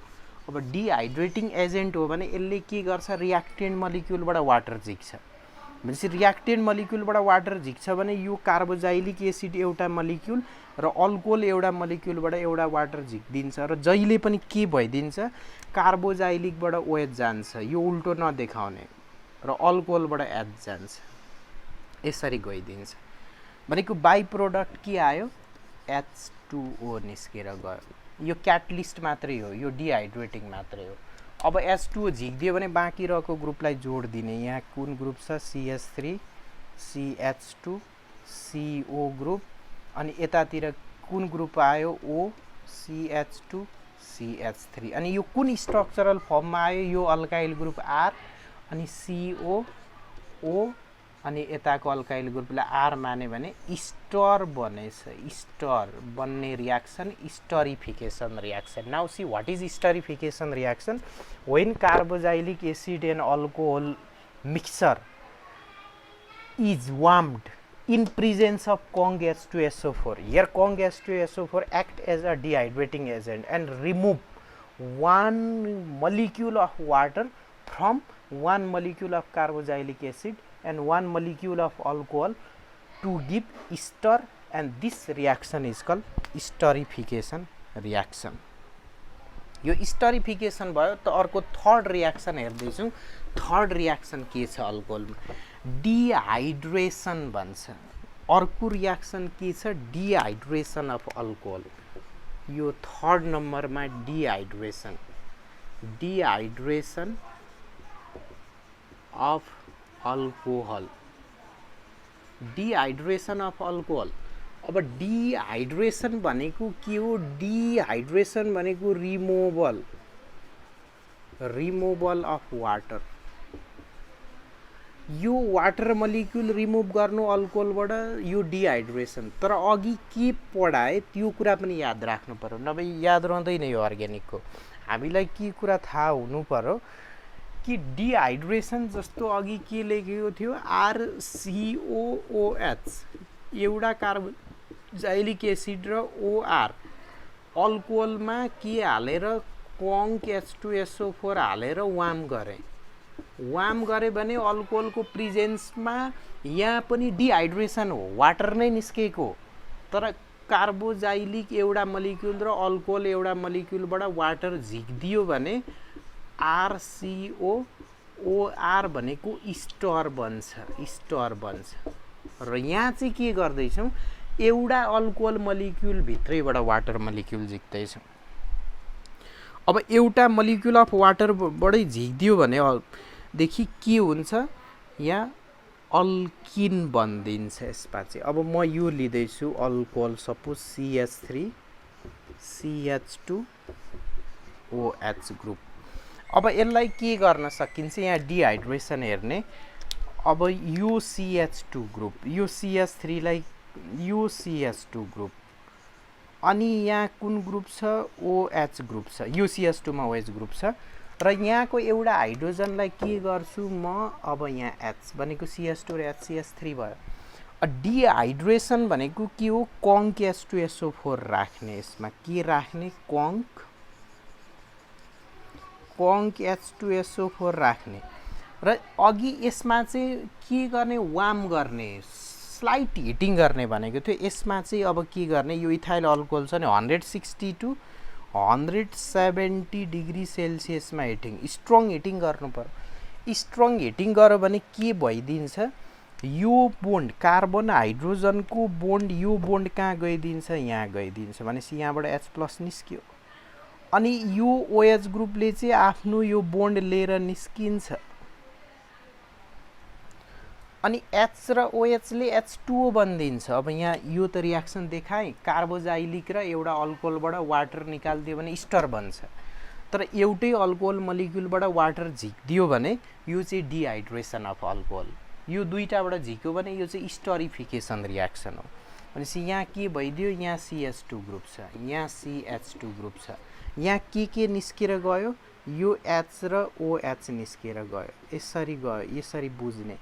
अब डिहाइड्रेटिङ एजेन्ट हो भने यसले के गर्छ, रियाक्टेन्ट मलिक्युलबाट वाटर झिक्छ। भनेपछि रियाक्टेन्ट मलिक्युलबाट वाटर झिक्छ भने यो कार्बोजाइलिक एसिड एउटा मलिक्युल र अल्कोहल एउटा मलिक्युलबाट एउटा वाटर झिक्दिन्छ, र जहिले पनि के भइदिन्छ, कार्बोजाइलिकबाट OH जान्छ, यो उल्टो नदेखाउने, र अल्कोहलबाट H जान्छ, यसरी गइदिन्छ। भनेको बाई प्रोडक्ट के आयो, H2O निस्केर गयो। यो क्याटलिस्ट मात्रै हो, यो डिहाइड्रेटिङ मात्रै हो। अब H2O झिक्दियो भने बाँकी रहेको ग्रुपलाई जोड दिने। यहाँ कुन ग्रुप छ, CH3CH2CO ग्रुप, अनि यतातिर कुन ग्रुप आयो, O CH2CH3। अनि यो कुन स्ट्रक्चरल फर्ममा आयो, यो अल्काइल ग्रुप R, अनि COO, अनि यताको अल्काइल ग्रुपलाई R माने भने स्टर बनेछ। स्टर बन्ने reaction esterification reaction. Now see what is esterification reaction, when carboxylic acid and alcohol mixture is warmed in presence of Kong H2SO4. Here Kong H2SO4 act as a dehydrating agent and remove one molecule of water from one molecule of carboxylic acid and 1 molecule of alcohol to give ester, and this reaction is called esterification reaction. यो esterification भयो त अर्को third reaction हेर्दैछौँ. Third reaction के छ अल्कोहलमा? Dehydration भन्छ. अर्को reaction के छ? Dehydration of alcohol. यो थर्ड नम्बरमा dehydration. Dehydration of alcohol. Dehydration of alcohol. अब डिहाइड्रेसन भनेको के हो? डिहाइड्रेसन भनेको रिमूवल अफ वाटर. यो वाटर मलिक्युल रिमुभ गर्नु अल्कोहलबाट, यो डिहाइड्रेसन. तर अघि के पढाए त्यो कुरा पनि याद राख्नु पर्यो, नभए याद रहँदैन यो अर्ग्यानिकको. हामीलाई के कुरा थाहा हुनु पर्यो कि डिहाइड्रेसन जस्तो अघि के लेखेको थियो? RCOOH, एउटा कार्बोक्सिलिक एसिड र OR. अल्कोहलमा के हालेर कङ्क H2SO4 हालेर वार्म गरे भने अल्कोहलको प्रेजेन्समा यहाँ पनि डिहाइड्रेसन हो, वाटर नै निस्केको. तर कार्बोक्सिलिक एउटा मलिक्युल र अल्कोहल एउटा मलिक्युलबाट वाटर झिक्दियो भने RCOOR भनेको स्टर बन्छ. र यहाँ चाहिँ के गर्दैछौँ? एउटा अल्कोहल मलिक्युल भित्रैबाट वाटर मलिक्युल झिक्दैछौँ. अब एउटा मलिक्युल अफ वाटरबाटै झिक्दियो भने देखि के हुन्छ? यहाँ अल्किन बनिदिन्छ यसमा चाहिँ. अब म यो लिँदैछु alcohol, suppose CH3 CH2OH group. अब यसलाई के गर्न सकिन्छ? यहाँ डिहाइड्रेसन हेर्ने. अब यो CH2 ग्रुप, यो CH3 लाई यो CH2 ग्रुप, अनि यहाँ कुन ग्रुप छ? OH ग्रुप छ. यो CH2 मा OH ग्रुप छ. र यहाँको एउटा हाइड्रोजनलाई के गर्छु म? अब यहाँ H भनेको CH2 र HCH3 भयो. डिहाइड्रेसन भनेको के हो? कङ्क H2SO4 राख्ने. यसमा के राख्ने? कङ्क H2SO4 राख्ने. र अघि यसमा चाहिँ के गर्ने? वार्म गर्ने, स्लाइट हिटिङ गर्ने भनेको थियो. यसमा चाहिँ अब के गर्ने? यो इथाइल अल्कोहल छ नि, 160 to 170 डिग्री सेल्सियसमा हिटिङ, स्ट्रङ हिटिङ गर्नु पर्यो. स्ट्रङ हिटिङ गर्यो भने के भइदिन्छ? यो बोन्ड, कार्बन हाइड्रोजनको बोन्ड, यो बोन्ड कहाँ गइदिन्छ? यहाँ गइदिन्छ. भनेपछि यहाँबाट H+ निस्क्यो. अनि यो OH ग्रुपले चाहिँ आफ्नो यो बोन्ड लिएर निस्किन्छ. अनि H र OH ले H2O बनिदिन्छ. अब यहाँ यो त रियाक्सन देखाएँ. कार्बोक्सिलिक र एउटा अल्कोहलबाट वाटर निकाल्दियो भने स्टर बन्छ. तर एउटै अल्कोहल मलिक्युलबाट वाटर झिक्दियो भने यो चाहिँ डिहाइड्रेसन अफ अल्कोहल. यो दुईटाबाट झिक्यो भने यो चाहिँ स्टरिफिकेसन रियाक्सन हो. भनेपछि यहाँ के भइदियो? यहाँ CH2 ग्रुप छ, यहाँ CH2 ग्रुप छ. यहाँ के निस्केर गयो? यो H र OH निस्केर गयो. यसरी गयो, यसरी बुझ्ने.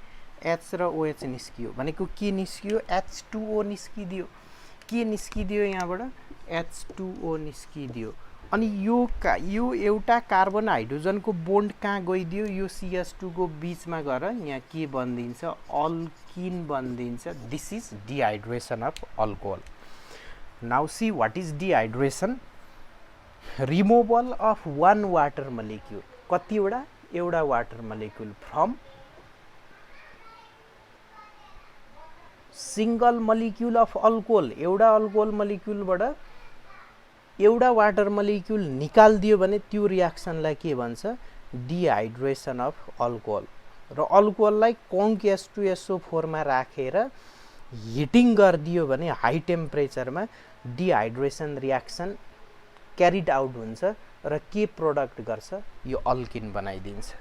H र OH निस्कियो भनेको के निस्कियो? H2O निस्किदियो. के निस्किदियो यहाँबाट? H2O निस्किदियो. अनि यो एउटा कार्बन हाइड्रोजनको बोन्ड कहाँ गइदियो? यो CH2 को बीचमा गएर यहाँ के बनिदिन्छ? अल्किन बनिदिन्छ. This is dehydration of alcohol. Now see what is dehydration? Removal of one water molecule. कतिवटा? एउटा water molecule from single molecule of alcohol. एउटा अल्कोहल मलिक्युलबाट एउटा वाटर मलिक्युल निकाल्दियो भने त्यो रियाक्सनलाई के भन्छ? Dehydration of alcohol. र अल्कोहललाई कङ्क H2SO4 मा राखेर हिटिङ गरिदियो भने हाई टेम्परेचरमा डिहाइड्रेसन रियाक्सन क्यारिड आउट हुन्छ र के प्रोडक्ट गर्छ? यो अल्किन बनाइदिन्छ.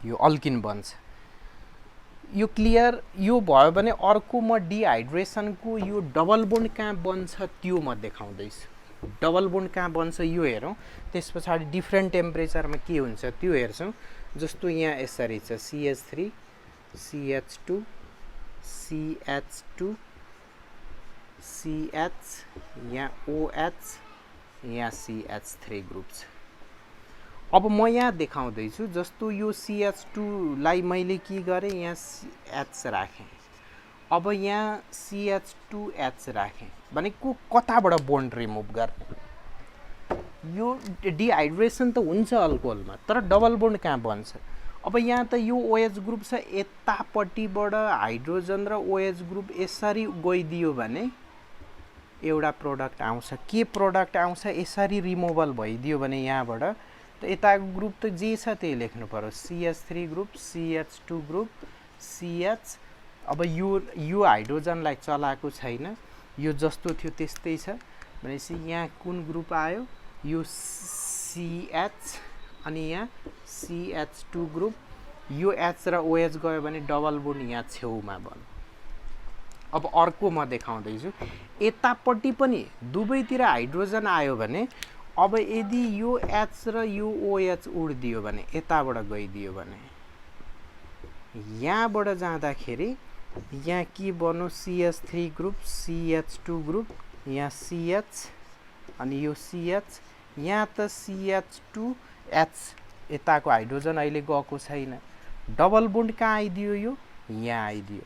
यो अल्किन बन्छ. यो क्लियर? यो भयो भने अर्को म डिहाइड्रेसनको यो डबल बोन्ड कहाँ बन्छ त्यो म देखाउँदैछु. डबल बोन्ड कहाँ बन्छ यो हेरौँ. त्यस पछाडि डिफ्रेन्ट टेम्परेचरमा के हुन्छ त्यो हेर्छौँ. जस्तो यहाँ यसरी छ CH3 CH2 CH2 CH, यहाँ OH, यहाँ CH3 ग्रुप छ. अब म यहाँ देखाउँदैछु जस्तो यो CH2 लाई मैले के गरेँ यहाँ H राखेँ अब यहाँ CH2H राखेँ भनेको कताबाट बोन्ड रिमुभ गर्ने यो डिहाइड्रेसन त हुन्छ अल्कोहलमा तर डबल बोन्ड कहाँ बन्छ अब यहाँ त यो OH ग्रुप छ यतापट्टिबाट हाइड्रोजन र OH ग्रुप यसरी गइदियो भने एउटा प्रोडक्ट आउँछ के प्रोडक्ट आउँछ यसरी रिमुभल भइदियो भने यहाँबाट त यताको ग्रुप त जे छ त्यही लेख्नु पर्यो CH3 group CH2 group CH अब यो हाइड्रोजनलाई चलाएको छैन यो जस्तो थियो त्यस्तै छ भनेपछि यहाँ कुन ग्रुप आयो यो CH अनि यहाँ CH2 ग्रुप यो H र OH गयो भने डबल बोन्ड यहाँ छेउमा बन्यो अब अर्को म देखाउँदैछु यतापट्टि पनि दुवैतिर हाइड्रोजन आयो भने अब यदि यो H र यो OH उड्दियो भने यताबाट गइदियो भने यहाँबाट जाँदाखेरि यहाँ के बन्यो CH3 ग्रुप CH2 ग्रुप यहाँ CH अनि यो CH यहाँ त CH2H यताको हाइड्रोजन अहिले गएको छैन डबल बोन्ड कहाँ आइदियो यो यहाँ आइदियो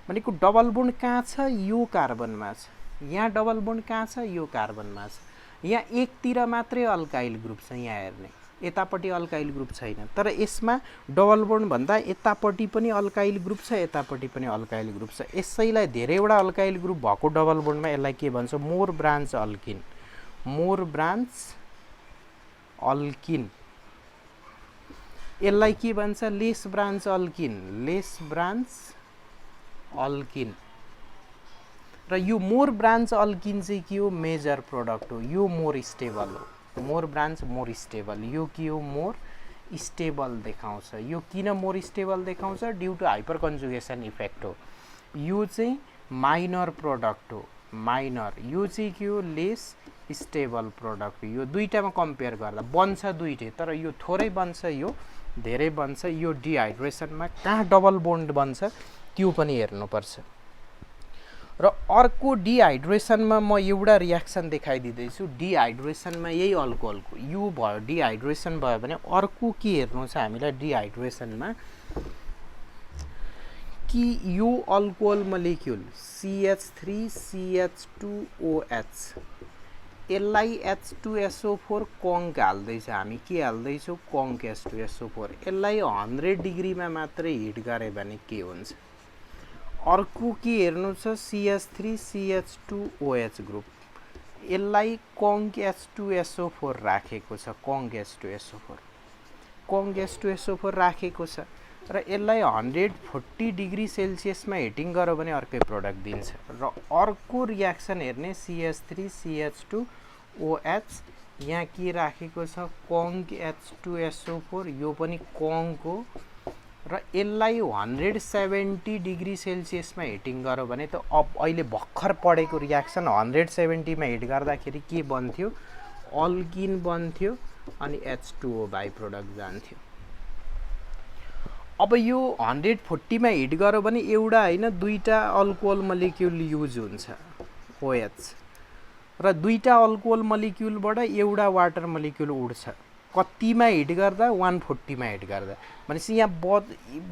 भनेको डबल बोन्ड कहाँ छ यो कार्बनमा छ यहाँ डबल बोन्ड कहाँ छ यो कार्बनमा छ यहाँ एकतिर मात्रै अल्काइल ग्रुप छ यहाँ हेर्ने यतापट्टि अल्काइल ग्रुप छैन तर यसमा डबल बोन्ड भन्दा यतापट्टि पनि अल्काइल ग्रुप छ यतापट्टि पनि अल्काइल ग्रुप छ यसैलाई धेरैवटा अल्काइल ग्रुप भएको डबल बोन्डमा यसलाई के भन्छ more branch alkene more branch alkene यसलाई के भन्छ लेस ब्रान्च अल्किन र यो मोर ब्रान्च अल्किन चाहिँ के हो मेजर प्रोडक्ट हो यो मोर स्टेबल हो मोर ब्रान्च मोर स्टेबल यो के हो मोर स्टेबल देखाउँछ यो किन मोर स्टेबल देखाउँछ due to hyper conjugation effect हो यो चाहिँ माइनर प्रोडक्ट हो माइनर यो चाहिँ के हो लेस स्टेबल प्रोडक्ट यो दुईटामा कम्पेयर गर्दा बन्छ दुईटै तर यो थोरै बन्छ यो धेरै बन्छ यो डिहाइड्रेसनमा कहाँ डबल बोन्ड बन्छ त्यो पनि हेर्नुपर्छ र अर्को डिहाइड्रेसनमा म एउटा रियाक्सन देखाइदिँदैछु डिहाइड्रेसनमा यही अल्कोहलको यो भयो डिहाइड्रेसन भयो भने अर्को के हेर्नु छ हामीलाई डिहाइड्रेसनमा कि यो अल्कोहल मलिक्युल CH3 CH2OH यसलाई H2SO4 कङ्क हाल्दैछ हामी के हाल्दैछौँ कङ्क H2SO4 यसलाई 100 डिग्रीमा मात्रै हिट गरे भने के हुन्छ अर्को के हेर्नु छ CH3 CH2OH ग्रुप यसलाई कङ्क H2SO4 राखेको छ कङ्क H2SO4 राखेको छ र यसलाई 140 डिग्री सेल्सियसमा हिटिङ गर्यो भने अर्कै प्रोडक्ट दिन्छ र अर्को रियाक्सन हेर्ने CH3 CH2OH यहाँ के राखेको छ कङ्क H2SO4 यो पनि कङ्क हो र यसलाई 170 डिग्री सेल्सियसमा हिटिङ गर्यो भने त अब अहिले भर्खर पढेको रियाक्सन 170 मा हिट गर्दाखेरि के बन्थ्यो अल्किन बन्थ्यो अनि H2O बाइ प्रोडक्ट जान्थ्यो अब यो 140 मा हिट गर्यो भने एउटा हैन दुईटा अल्कोहल मलिक्युल युज हुन्छ OH र दुईटा अल्कोहल मलिक्युलबाट एउटा वाटर मलिक्युल उड्छ कतिमा हिट गर्दा 140 मा हिट गर्दा भनेपछि यहाँ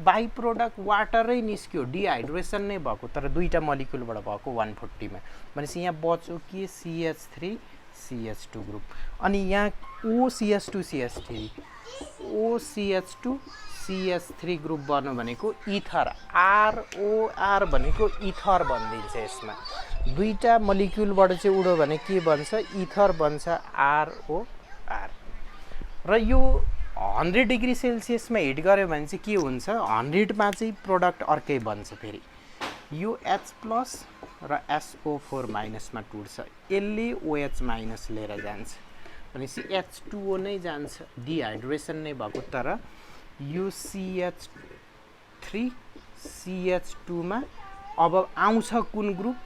बाइ प्रोडक्ट वाटरै निस्क्यो डिहाइड्रेसन नै भएको तर दुईटा मलिक्युलबाट भएको 140 मा भनेपछि यहाँ बच्यो के CH3 CH2 ग्रुप अनि यहाँ OCH2 CH3 OCH2 CH3 group बन्यो भनेको इथर ROR भनेको इथर बनिदिन्छ यसमा दुईटा मलिक्युलबाट चाहिँ उड्यो भने के बन्छ इथर बन्छ ROR र यो 100 डिग्री सेल्सियसमा हिट गर्यो भने चाहिँ के हुन्छ 100 मा चाहिँ प्रोडक्ट अर्कै बन्छ फेरि यो H+ र SO4- मा टुट्छ यसले OH- लिएर जान्छ भनेपछि H2O नै जान्छ डिहाइड्रेसन नै भएको तर यो CH3 CH2 मा अब आउँछ कुन ग्रुप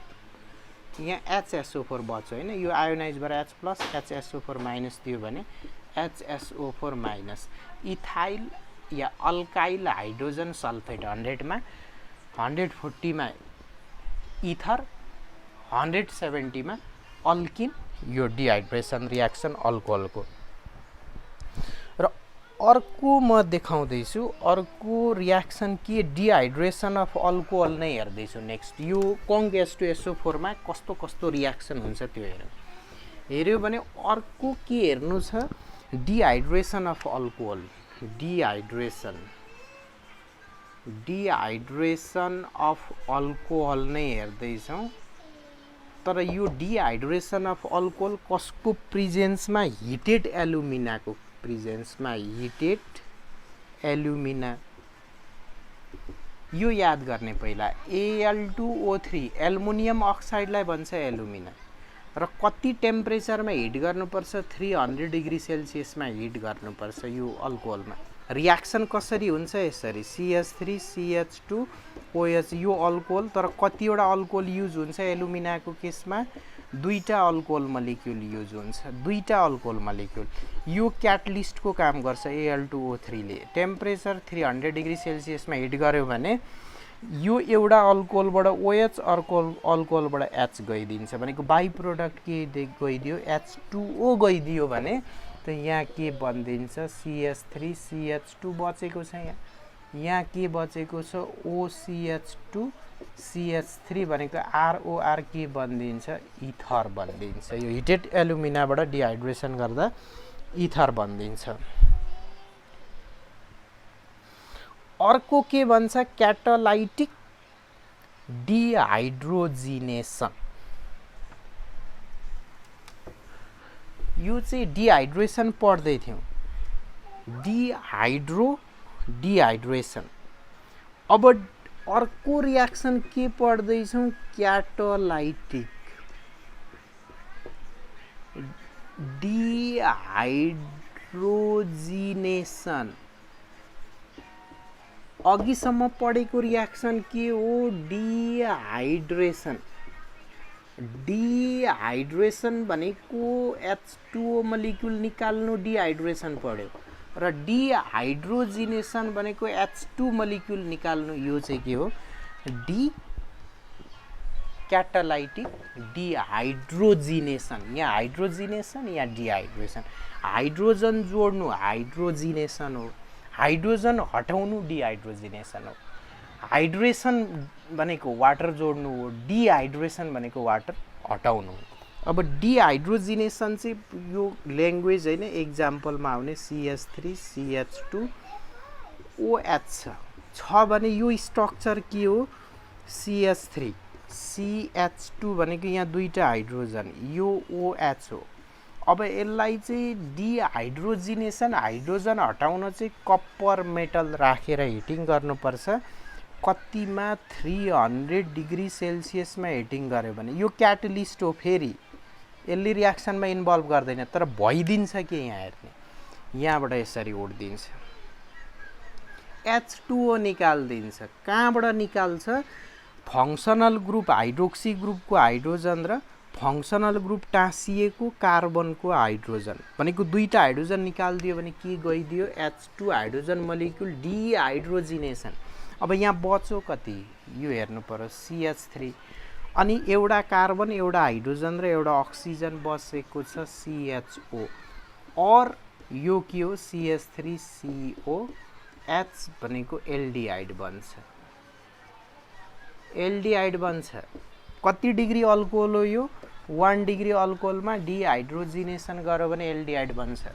यहाँ HSO4 बच्यो हैन यो आयोनाइज भएर H+ HSO4- दियो भने HSO4- इथाइल या अल्काइल हाइड्रोजन सल्फेट 100 मा 140 मा इथर 170 मा अल्किन यो डिहाइड्रेसन रियाक्सन अल्कोहलको अर्को म देखाउँदैछु अर्को रियाक्सन के डिहाइड्रेसन अफ अल्कोहल नै हेर्दैछु नेक्स्ट यो कङ्क H2SO4 मा कस्तो कस्तो रियाक्सन हुन्छ त्यो हेर्यो भने अर्को के हेर्नु छ dehydration of alcohol dehydration of alcohol नै हेर्दैछौँ तर यो डिहाइड्रेसन अफ अल्कोहल कसको प्रेजेन्समा हिटेड एल्युमिनाको प्रेजेन्समा हिटेड एल्युमिना यो याद गर्ने पहिला Al2O3 एल्युमिनियम अक्साइडलाई भन्छ एल्युमिना र कति टेम्परेचरमा हिट गर्नुपर्छ 300 डिग्री सेल्सियसमा हिट गर्नुपर्छ यो अल्कोहलमा रियाक्सन कसरी हुन्छ यसरी CH3 CH2 OH यो अल्कोहल तर कतिवटा अल्कोहल युज हुन्छ एल्युमिनाको केसमा दुईटा अल्कोहल मलिक्युल युज हुन्छ दुईटा अल्कोहल मलिक्युल यो क्याटलिस्टको काम गर्छ Al2O3 ले टेम्परेचर 300 डिग्री सेल्सियसमा हिट गर्यो भने यो एउटा अल्कोहलबाट OH अर्को अल्कोहलबाट H गइदिन्छ भनेको बाइ प्रोडक्ट के गइदियो H2O गइदियो भने त यहाँ के बन्दिन्छ CH3 CH2 बचेको छ यहाँ के बचेको छ OCH2 CH3 भनेको ROR के बन्दिन्छ इथर बन्दिन्छ यो हिटेड एल्युमिनाबाट डिहाइड्रेसन गर्दा इथर बन्दिन्छ अर्को के भन्छ क्याटालाइटिक डिहाइड्रोजिनेसन यो चाहिँ डिहाइड्रेसन पढ्दै थियौं डिहाइड्रेसन अब अर्को रियाक्सन के पढ्दैछौं क्याटालाइटिक डिहाइड्रोजिनेसन अघिसम्म पढेको रियाक्सन के हो डिहाइड्रेसन भनेको H2O मलिक्युल निकाल्नु डिहाइड्रेसन पढ्यो र डिहाइड्रोजिनेसन भनेको H2 मलिक्युल निकाल्नु यो चाहिँ के हो क्याटालाइटिक डिहाइड्रोजिनेसन यहाँ हाइड्रोजिनेसन या डिहाइड्रेसन हाइड्रोजन जोड्नु हाइड्रोजिनेसन हो हाइड्रोजन हटाउनु डिहाइड्रोजिनेसन हो हाइड्रेसन भनेको वाटर जोड्नु हो डिहाइड्रेसन भनेको वाटर हटाउनु हो अब डिहाइड्रोजिनेसन चाहिँ यो ल्याङ्ग्वेज हैन एक्जाम्पलमा आउने CH3 CH2 OH छ भने यो स्ट्रक्चर के हो CH3 CH2 भनेको यहाँ दुईटा हाइड्रोजन यो OH हो अब यसलाई चाहिँ डिहाइड्रोजिनेसन हाइड्रोजन हटाउन चाहिँ कपर मेटल राखेर हिटिङ गर्नुपर्छ कतिमा 300 डिग्री सेल्सियसमा हिटिङ गर्यो भने यो क्याटलिस्ट हो फेरि यसले रियाक्सनमा इन्भल्भ गर्दैन तर भइदिन्छ के यहाँ हेर्ने यहाँबाट यसरी उड्दिन्छ H2O निकाल्दिन्छ कहाँबाट निकाल्छ फङ्सनल ग्रुप हाइड्रोक्सी ग्रुपको हाइड्रोजन र फङ्सनल ग्रुप टाँसिएको कार्बनको हाइड्रोजन भनेको दुईटा हाइड्रोजन निकाल्दियो भने के गइदियो H2 हाइड्रोजन मलिक्युल डिहाइड्रोजिनेसन अब यहाँ बच्यो कति यो हेर्नु पर्यो CH3 अनि एउटा कार्बन एउटा हाइड्रोजन र एउटा अक्सिजन बसेको छ CHO और यो के हो CH3COH भनेको एल्डिहाइड बन्छ कति डिग्री अल्कोहल हो यो 1 डिग्री अल्कोहलमा डिहाइड्रोजिनेसन गर्यो भने एल्डिहाइड बन्छ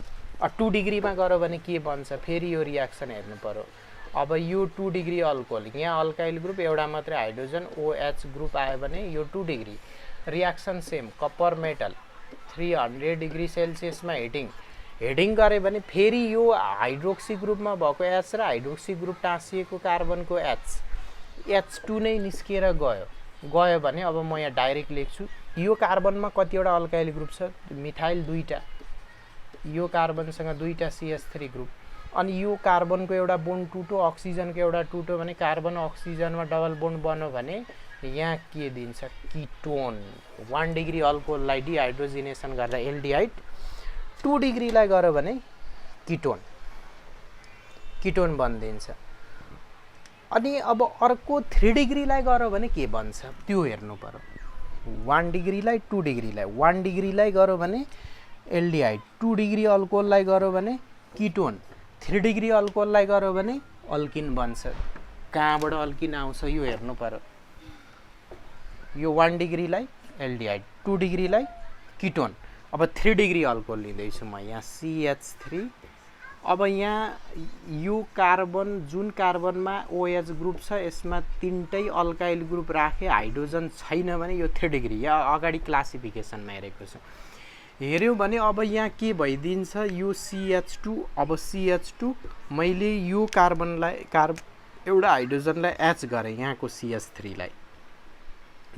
2 डिग्रीमा गर्यो भने के बन्छ फेरि यो रियाक्सन हेर्नु पर्यो अब यो 2 डिग्री अल्कोहल यहाँ अल्काइल ग्रुप एउटा मात्रै हाइड्रोजन OH ग्रुप आयो भने यो 2 degree reaction same copper metal 300 degree सेल्सियसमा हिटिङ गरे भने फेरि यो हाइड्रोक्सी ग्रुपमा भएको H र हाइड्रोक्सी ग्रुप टाँसिएको कार्बनको H2 नै निस्केर गयो भने अब म यहाँ डाइरेक्ट लेख्छु यो कार्बनमा कतिवटा अल्काइल ग्रुप छ मिथाइल दुईटा यो कार्बनसँग दुईटा CH3 ग्रुप अनि यो कार्बनको एउटा बोन्ड टुटो अक्सिजनको एउटा टुटो भने कार्बन अक्सिजनमा डबल बोन्ड बन्यो भने यहाँ के दिन्छ किटोन 1 डिग्री अल्कोहललाई डिहाइड्रोजिनेसन गर्दा एल्डिहाइड 2 डिग्रीलाई गर्यो भने किटोन बन्दिन्छ अनि अब अर्को 3 डिग्रीलाई गर्यो भने के बन्छ त्यो हेर्नु पर्यो 1 डिग्रीलाई 2 डिग्रीलाई 1 डिग्रीलाई गर्यो भने एल्डिहाइड 2 डिग्री अल्कोहललाई गर्यो भने किटोन 3 डिग्री अल्कोहललाई गर्यो भने अल्किन बन्छ। कहाँबाट अल्किन आउँछ यो हेर्नु पर्यो। यो 1 डिग्रीलाई एल्डिहाइड, 2 डिग्रीलाई किटोन। अब 3 डिग्री अल्कोहल लिँदैछु म यहाँ CH3। अब यहाँ यो कार्बन जुन कार्बनमा OH ग्रुप छ यसमा तीनटै अल्काइल ग्रुप राखे, हाइड्रोजन छैन भने यो 3 डिग्री। यहाँ अगाडि क्लासिफिकेसनमा हेरेको छु। हेर्यो भने अब यहाँ के भइदिन्छ यो CH2। अब CH2 मैले यो कार्बनलाई एउटा हाइड्रोजनलाई H गरेँ यहाँको CH3 लाई।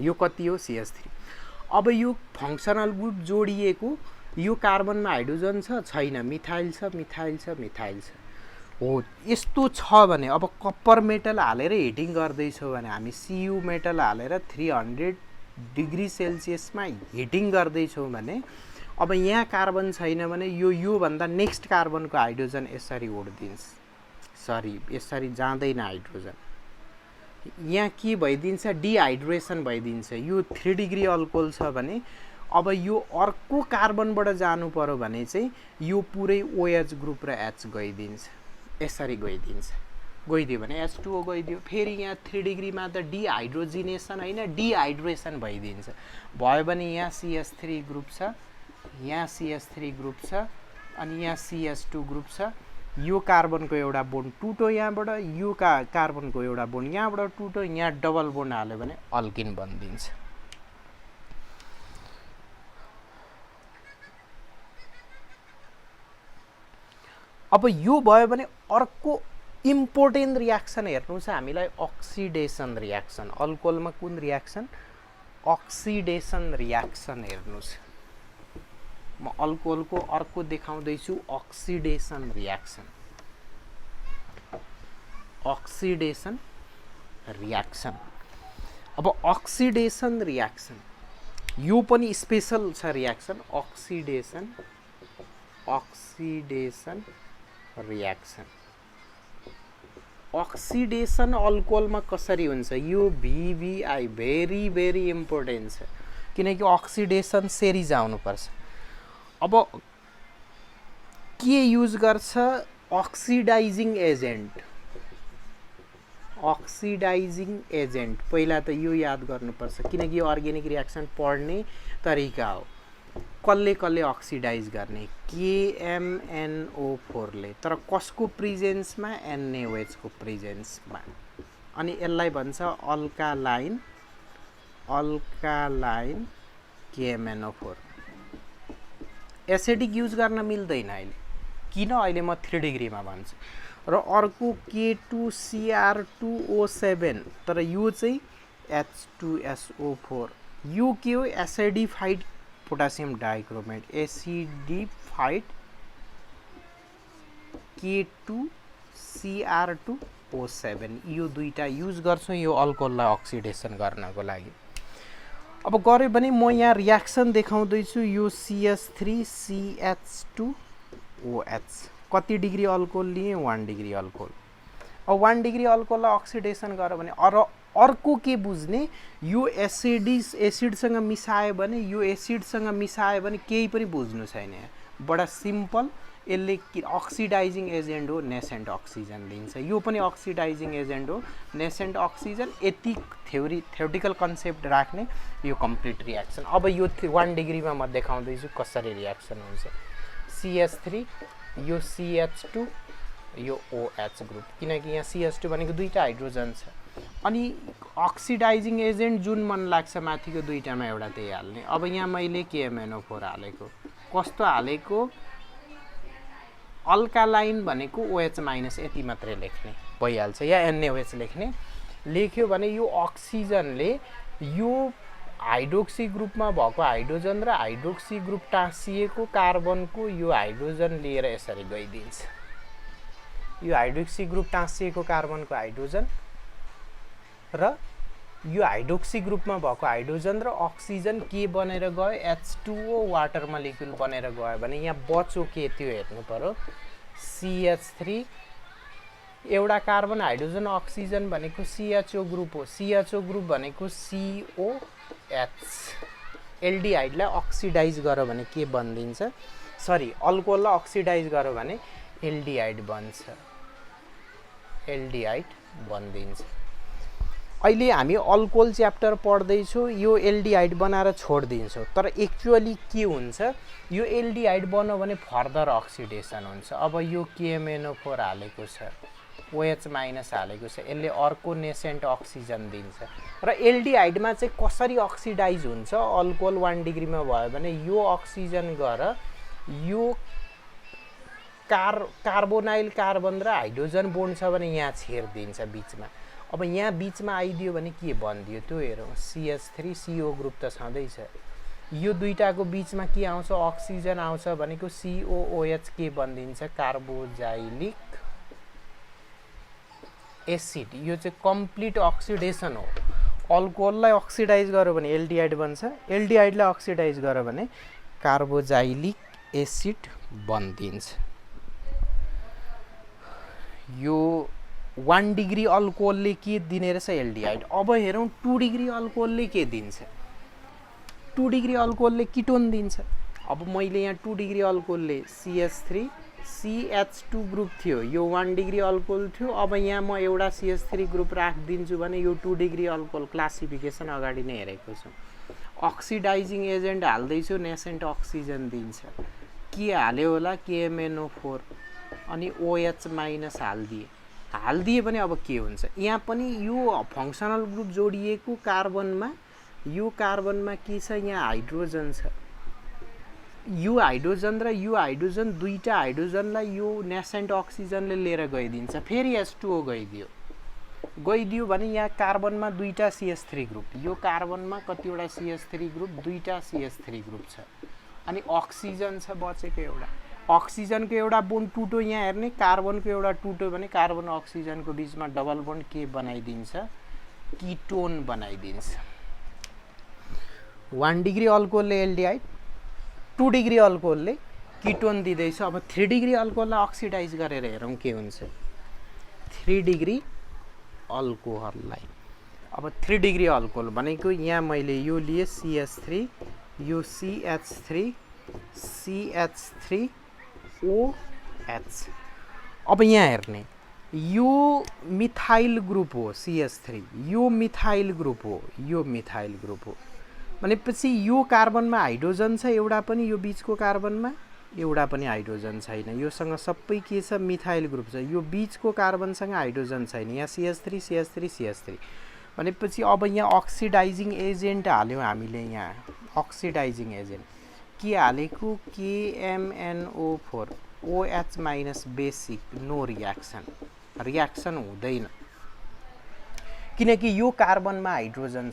यो कति हो CH3। अब यो फङ्सनल ग्रुप जोडिएको, यो कार्बनमा हाइड्रोजन छ छैन, मिथाइल छ मिथाइल छ मिथाइल छ हो। यस्तो छ भने अब कप्पर मेटल हालेर हिटिङ गर्दैछौँ भने हामी Cu मेटल हालेर 300 डिग्री सेल्सियसमा हिटिङ गर्दैछौँ भने अब यहाँ कार्बन छैन भने यो भन्दा नेक्स्ट कार्बनको हाइड्रोजन यसरी उड्दिन्छ, सरी यसरी जाँदैन हाइड्रोजन। यहाँ के भइदिन्छ डिहाइड्रेसन भइदिन्छ। यो 3 डिग्री अल्कोहल छ भने अब यो अर्को कार्बनबाट जानु पर्यो भने चाहिँ यो पुरै OH ग्रुप र H गइदिन्छ, यसरी गइदिन्छ। गइदियो भने H2O गइदियो। फेरि यहाँ 3 डिग्रीमा त डिहाइड्रोजिनेसन होइन डिहाइड्रेसन भइदिन्छ। भयो भने यहाँ CH3 ग्रुप छ, यहाँ CH3 ग्रुप छ अनि यहाँ CH2 ग्रुप छ। यो कार्बनको एउटा बोन्ड टुटो यहाँबाट, यो कार्बनको एउटा बोन्ड यहाँबाट टुटो, यहाँ डबल बोन्ड हाल्यो भने अल्किन बनिदिन्छ। अब यो भयो भने अर्को इम्पोर्टेन्ट रियाक्सन हेर्नुहोस् हामीलाई अक्सिडेसन रियाक्सन। अल्कोहलमा कुन रियाक्सन? अक्सिडेसन रियाक्सन हेर्नुहोस्। म अल्कोहलको अर्को देखाउँदैछु अक्सिडेसन रियाक्सन। Oxidation reaction. अब अक्सिडेसन रियाक्सन यो पनि स्पेशल छ रियाक्सन। Oxidation reaction. अक्सिडेसन अल्कोहलमा कसरी हुन्छ? यो VBI भेरी भेरी इम्पोर्टेन्ट छ किनकि अक्सिडेसन सेरिज आउनुपर्छ। अब के युज गर्छ? Oxidising agent. अक्सिडाइजिङ एजेन्ट पहिला त यो याद गर्नुपर्छ किनकि यो अर्ग्यानिक रियाक्सन पढ्ने तरिका हो। कसले कसले अक्सिडाइज गर्ने? KMNO4 ले, तर कसको प्रेजेन्समा? NaOH को प्रेजेन्समा। अनि यसलाई भन्छ अल्कालाइन KMNO4। एसिडिक युज गर्न मिल्दैन अहिले, किन? अहिले म 3 डिग्रीमा भन्छु। र अर्को K2Cr2O7, तर यो चाहिँ H2SO4। यो के हो? Acidified potassium dichromate, acidified K2Cr2O7। यो दुईटा युज गर्छौँ यो अल्कोहललाई अक्सिडेसन गर्नको लागि। अब गऱ्यो भने म यहाँ रियाक्सन देखाउँदैछु। यो CH3CH2OH कति डिग्री अल्कोहल लिए? 1 डिग्री अल्कोहल। अब 1 डिग्री अल्कोहललाई अक्सिडेसन गर्यो भने अर्को के बुझ्ने? यो एसिडसँग मिसायो भने, यो एसिडसँग मिसायो भने केही पनि बुझ्नु छैन। बडा सिम्पल। यसले अक्सिडाइजिङ एजेन्ट हो, नेसेन्ट अक्सिजन दिन्छ। यो पनि अक्सिडाइजिङ एजेन्ट हो, नेसेन्ट अक्सिजन। यति थ्योरिटिकल कन्सेप्ट राख्ने यो कम्प्लिट रियाक्सन। अब यो 1 डिग्रीमा म देखाउँदैछु कसरी रियाक्सन हुन्छ। CH3 यो CH2 यो OH ग्रुप, किनकि यहाँ CH2 भनेको दुईटा हाइड्रोजन छ। अनि अक्सिडाइजिङ एजेन्ट जुन मन लाग्छ माथिको दुईटामा एउटा त्यही हाल्ने। अब यहाँ मैले KMNO4 हालेको। कस्तो हालेको? अल्कालाइन भनेको OH माइनस यति मात्रै लेख्ने भइहाल्छ, या NaOH लेख्ने। लेख्यो भने यो अक्सिजनले यो हाइड्रोक्सी ग्रुपमा भएको हाइड्रोजन र हाइड्रोक्सी ग्रुप टाँसिएको कार्बनको यो हाइड्रोजन लिएर यसरी गइदिन्छ। यो हाइड्रोक्सी ग्रुप टाँसिएको कार्बनको हाइड्रोजन र यो हाइड्रोक्सी ग्रुपमा भएको हाइड्रोजन र अक्सिजन के बनेर गयो? H2O वाटर मलिक्युल बनेर गयो भने यहाँ बच्यो के? त्यो हेर्नु पर्यो। CH3 एउटा कार्बन हाइड्रोजन अक्सिजन भनेको CHO ग्रुप हो। CHO ग्रुप भनेको COH। एल्डिहाइडलाई अक्सिडाइज गर्यो भने के बनिदिन्छ? सरी, अल्कोहललाई अक्सिडाइज गर्यो भने एल्डिहाइड बन्छ, एल्डिहाइड बनिदिन्छ। अहिले हामी अल्कोहल च्याप्टर पढ्दैछौँ, यो एल्डिहाइड बनाएर छोडिदिन्छौँ, तर एक्चुअली के हुन्छ, यो एल्डिहाइड बन्यो भने फर्दर अक्सिडेसन हुन्छ। अब यो KMNO4 हालेको छ, OH माइनस हालेको छ, यसले अर्को नेसेन्ट अक्सिजन दिन्छ। र एल्डिहाइडमा चाहिँ कसरी अक्सिडाइज हुन्छ, अल्कोहल 1 डिग्रीमा भयो भने यो अक्सिजन गएर यो कार्बोनाइल कार्बन र हाइड्रोजन बोन्ड छ भने यहाँ छेडिदिन्छ बिचमा। अब यहाँ बिचमा आइदियो भने के बनिदियो त्यो हेरौँ, CH3 CO ग्रुप त छँदैछ, यो दुईटाको बिचमा के आउँछ, अक्सिजन आउँछ भनेको COOH के बनिदिन्छ, कार्बोजाइलिक एसिड। यो चाहिँ कम्प्लिट अक्सिडेसन हो। अल्कोहललाई अक्सिडाइज गर्यो भने एल्डिहाइड बन्छ, एल्डिहाइडलाई अक्सिडाइज गर्यो भने कार्बोजाइलिक एसिड बनिदिन्छ। यो 1 डिग्री अल्कोहलले के दिने रहेछ, एल्डिहाइड। अब हेरौँ 2 डिग्री अल्कोहलले के दिन्छ। 2 डिग्री अल्कोहलले किटोन दिन्छ। अब मैले यहाँ 2 डिग्री अल्कोहलले CH3 CH2 ग्रुप थियो, यो 1 डिग्री अल्कोहल थियो। अब यहाँ म एउटा CH3 ग्रुप राखिदिन्छु भने यो 2 डिग्री अल्कोहल क्लासिफिकेसन अगाडि नै हेरेको छु। अक्सिडाइजिङ एजेन्ट हाल्दैछु, नेसेन्ट अक्सिजन दिन्छ। के हाल्यो होला, KMNO4 अनि OH माइनस हालिदिए भने अब के हुन्छ, यहाँ पनि यो फङ्सनल ग्रुप जोडिएको कार्बनमा, यो कार्बनमा के छ, यहाँ हाइड्रोजन छ। यो हाइड्रोजन र यो हाइड्रोजन, दुईटा हाइड्रोजनलाई यो नेसेन्ट अक्सिजनले लिएर गइदिन्छ। फेरि H2O गइदियो भने यहाँ कार्बनमा दुईटा CH3 ग्रुप, यो कार्बनमा कतिवटा CH3 ग्रुप, दुईटा CH3 ग्रुप छ। अनि अक्सिजन छ बचेको एउटा, अक्सिजनको एउटा बोन्ड टुटो यहाँ हेर्ने, कार्बनको एउटा टुटो भने कार्बन अक्सिजनको बिचमा डबल बोन्ड के बनाइदिन्छ, किटोन बनाइदिन्छ। 1 डिग्री अल्कोहलले एल्डिहाइड, 2 डिग्री अल्कोहलले किटोन दिँदैछ। अब 3 डिग्री अल्कोहललाई अक्सिडाइज गरेर हेरौँ के हुन्छ। 3 डिग्री अल्कोहललाई, अब 3 डिग्री अल्कोहल भनेको यहाँ मैले यो लिए CH3, यो CH3 CH3OH। अब यहाँ हेर्ने, यो मिथाइल ग्रुप हो CH3, यो मिथाइल ग्रुप हो, यो मिथाइल ग्रुप हो भनेपछि यो कार्बनमा हाइड्रोजन छ एउटा पनि, यो बिचको कार्बनमा एउटा पनि हाइड्रोजन छैन, योसँग सबै के छ, मिथाइल ग्रुप छ। यो बिचको कार्बनसँग हाइड्रोजन छैन, यहाँ CH3 CH3 CH3 भनेपछि अब यहाँ अक्सिडाइजिङ एजेन्ट हाल्यौँ हामीले। यहाँ अक्सिडाइजिङ एजेन्ट के हालेको, KMNO4 OH minus basic, no reaction हुँदैन किनकि यो कार्बनमा हाइड्रोजन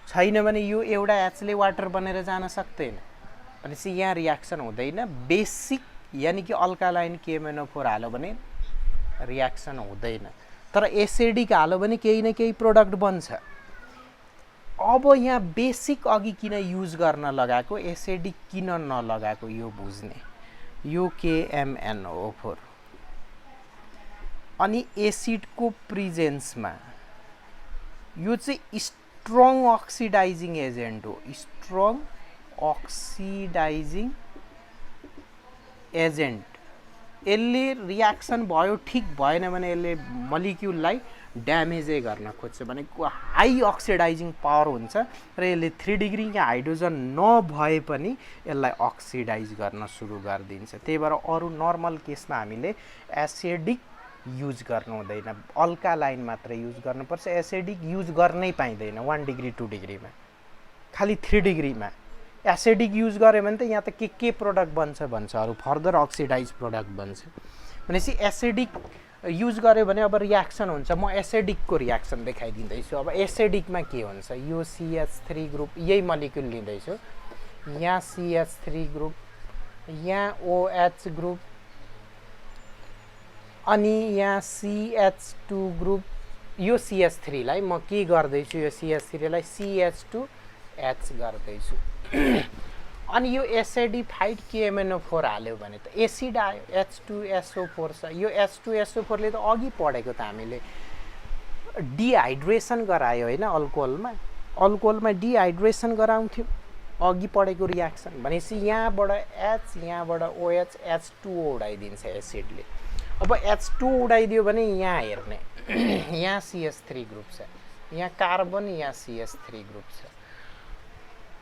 छैन भने यो एउटा Hले वाटर बनेर जान सक्दैन भनेपछि यहाँ रियाक्सन हुँदैन। बेसिक यानि कि अल्कालाइन KMNO4 हाल्यो भने रियाक्सन हुँदैन, तर एसिडिक हाल्यो भने केही न केही प्रोडक्ट बन्छ। अब यहाँ बेसिक अघि किन युज गर्न लगाएको, एसिडिक किन नलगाएको यो बुझ्ने। यो KMNO4 अनि एसिडको प्रेजेन्समा यो चाहिँ स्ट्रङ अक्सिडाइजिङ एजेन्ट हो, स्ट्रङ अक्सिडाइजिङ एजेन्ट। यसले रियाक्सन भयो ठिक भएन भने यसले मलिक्युललाई ड्यामेजै गर्न खोज्छ भनेको हाई अक्सिडाइजिङ पावर हुन्छ र यसले 3 डिग्री हाइड्रोजन नभए पनि यसलाई अक्सिडाइज गर्न सुरु गरिदिन्छ। त्यही भएर अरू नर्मल केसमा हामीले एसिडिक युज गर्नु हुँदैन, अल्कालाइन मात्र युज गर्नुपर्छ। एसिडिक युज गर्नै पाइँदैन 1 डिग्री 2 डिग्रीमा, खालि 3 डिग्रीमा। एसिडिक युज गऱ्यो भने त यहाँ त के प्रोडक्ट बन्छ अरू फर्दर अक्सिडाइज प्रोडक्ट बन्छ भनेपछि एसिडिक युज गर्यो भने अब रियाक्सन हुन्छ। म एसिडिकको रियाक्सन देखाइदिँदैछु। अब एसिडिकमा के हुन्छ, यो CH3 ग्रुप यही मलिक्युल लिँदैछु, यहाँ CH3 ग्रुप, यहाँ OH ग्रुप अनि यहाँ CH2 ग्रुप। यो CH3 लाई म के गर्दैछु, यो CH3 लाई CH2H गर्दैछु अनि यो एसिडिफाइड KMNO4 हाल्यो भने त एसिड आयो, H2SO4 छ। यो H2SO4 ले त अघि पढेको त हामीले डिहाइड्रेसन गरायो हैन, अल्कोहलमा डिहाइड्रेसन गराउँथ्यो। अघि पढेको रियाक्सन भनेपछि यहाँबाट H यहाँबाट OH H2O उडाइदिन्छ एसिडले। अब H2O उडाइदियो भने यहाँ हेर्ने यहाँ CH3 ग्रुप छ, यहाँ कार्बन, यहाँ CH3 ग्रुप छ,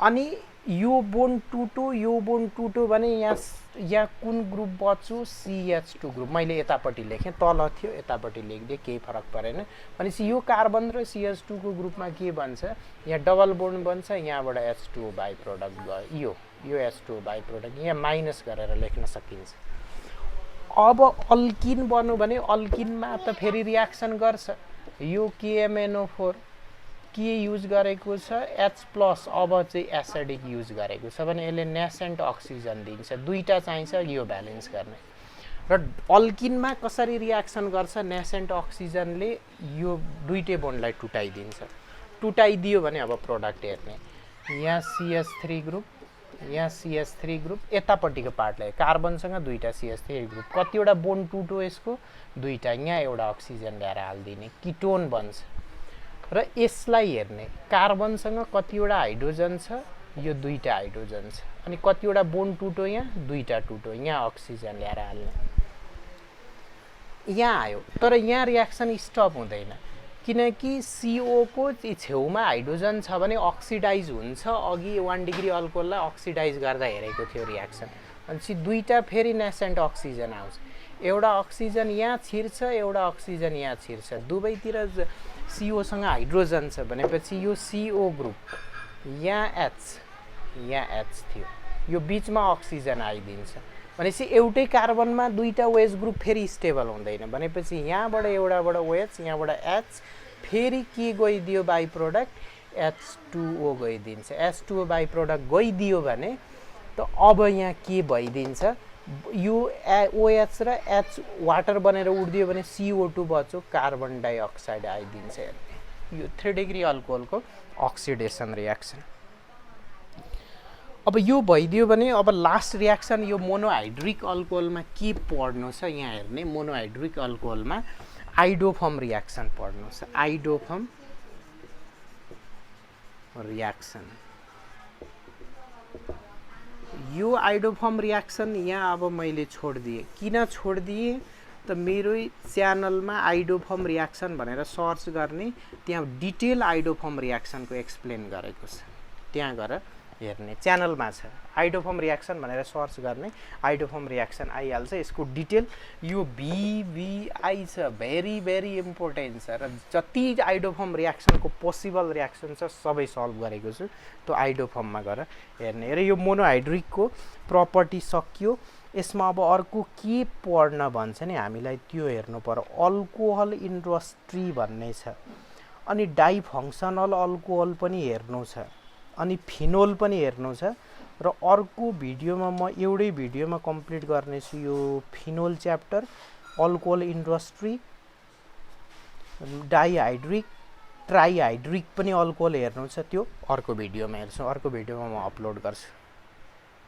अनि यो बोन्ड टुटो यो बोन्ड टुटो भने यहाँ कुन ग्रुप बच्यो CH2 ग्रुप। मैले यतापट्टि लेखेँ, तल थियो यतापट्टि लेखिदिएँ, केही फरक परेन। भनेपछि यो कार्बन र CH2 को ग्रुपमा के बन्छ, यहाँ डबल बोन्ड बन्छ, यहाँबाट H2O बाइ प्रोडक्ट गयो, यो H2O बाइ प्रोडक्ट यहाँ माइनस गरेर लेख्न सकिन्छ। अब अल्किन बन्यो भने अल्किनमा त फेरि रियाक्सन गर्छ, यो KMNO4 के युज गरेको छ H+, अब चाहिँ एसिडिक युज गरेको छ भने यसले नेसेन्ट अक्सिजन दिन्छ, दुईटा चाहिन्छ यो ब्यालेन्स गर्ने। र अल्किनमा कसरी रियाक्सन गर्छ, नेसेन्ट अक्सिजनले यो दुईटै बोन्डलाई टुटाइदिन्छ, टुटाइदियो भने अब प्रोडक्ट हेर्ने यहाँ CH3 ग्रुप, यहाँ CH3 ग्रुप, यतापट्टिको पार्टलाई कार्बनसँग दुईटा CH3 ग्रुप, कतिवटा बोन्ड टुटो यसको दुईटा, यहाँ एउटा अक्सिजन ल्याएर हालिदिने किटोन बन्छ। र यसलाई हेर्ने कार्बनसँग कतिवटा हाइड्रोजन छ, यो दुईटा हाइड्रोजन छ, अनि कतिवटा बोन्ड टुटो यहाँ दुईटा टुटो, यहाँ अक्सिजन ल्याएर हाल्ने, यहाँ आयो। तर यहाँ रियाक्सन स्टप हुँदैन किनकि CO को छेउमा हाइड्रोजन छ भने अक्सिडाइज हुन्छ। अघि 1 डिग्री अल्कोहललाई अक्सिडाइज गर्दा हेरेको थियो रियाक्सन, अनि दुईटा फेरि नेसेन्ट अक्सिजन आउँछ, एउटा अक्सिजन यहाँ छिर्छ, एउटा अक्सिजन यहाँ छिर्छ, दुवैतिर CO सँग हाइड्रोजन छ भनेपछि यो CO ग्रुप यहाँ H थियो, यो बीचमा अक्सिजन आइदिन्छ भनेपछि एउटै कार्बनमा दुईटा OH ग्रुप फेरि स्टेबल हुँदैन भनेपछि यहाँबाट एउटाबाट OH यहाँबाट H फेरि के गइदियो बाइ प्रोडक्ट H2O गइदिन्छ। H2O बाइ प्रोडक्ट गइदियो भने त अब यहाँ के भइदिन्छ, यो OH र H वाटर बनेर उड्दियो भने CO2 बच्यो, कार्बन डाइअक्साइड आइदिन्छ। यो 3 डिग्री अल्कोहलको अक्सिडेसन रियाक्सन। अब यो भइदियो भने अब लास्ट रियाक्सन यो मोनोहाइड्रिक अल्कोहलमा के पढ्नु छ, यहाँ हेर्ने मोनोहाइड्रिक अल्कोहलमा आइडोफर्म रियाक्सन पढ्नु छ, आइडोफर्म रियाक्सन। यो आइडोफर्म रियाक्सन यहाँ अब मैले छोडिदिएँ, किन छोडिदिएँ त मेरो च्यानलमा आइडोफर्म रियाक्सन भनेर सर्च गर्ने, त्यहाँ डिटेल आइडोफर्म रियाक्सनको एक्सप्लेन गरेको छ, त्यहाँ गएर हेर्ने, च्यानलमा छ आइडोफर्म रियाक्सन भनेर सर्च गर्ने, आइडोफर्म रियाक्सन आइहाल्छ। यसको डिटेल यो VVI छ, भेरी भेरी इम्पोर्टेन्ट छ, र जति आइडोफर्म रियाक्सनको पोसिबल रियाक्सन छ सबै सल्भ गरेको छु, त्यो आइडोफर्ममा गएर हेर्ने। र यो मोनोहाइड्रिकको प्रपर्टी सकियो। यसमा अब अर्को के पढ्न भन्छ नि हामीलाई त्यो हेर्नु पर्यो, अल्कोहल इन्डस्ट्री भन्ने छ, अनि डाइफङ्सनल अल्कोहल पनि हेर्नु छ, अनि फिनोल पनि हेर्नु छ। र अर्को भिडियोमा म एउटै भिडियोमा कम्प्लिट गर्नेछु यो phenol chapter, alcohol industry, dihydric, trihydric पनि अल्कोहल हेर्नु छ, त्यो अर्को भिडियोमा हेर्छु, अर्को भिडियोमा म अपलोड गर्छु।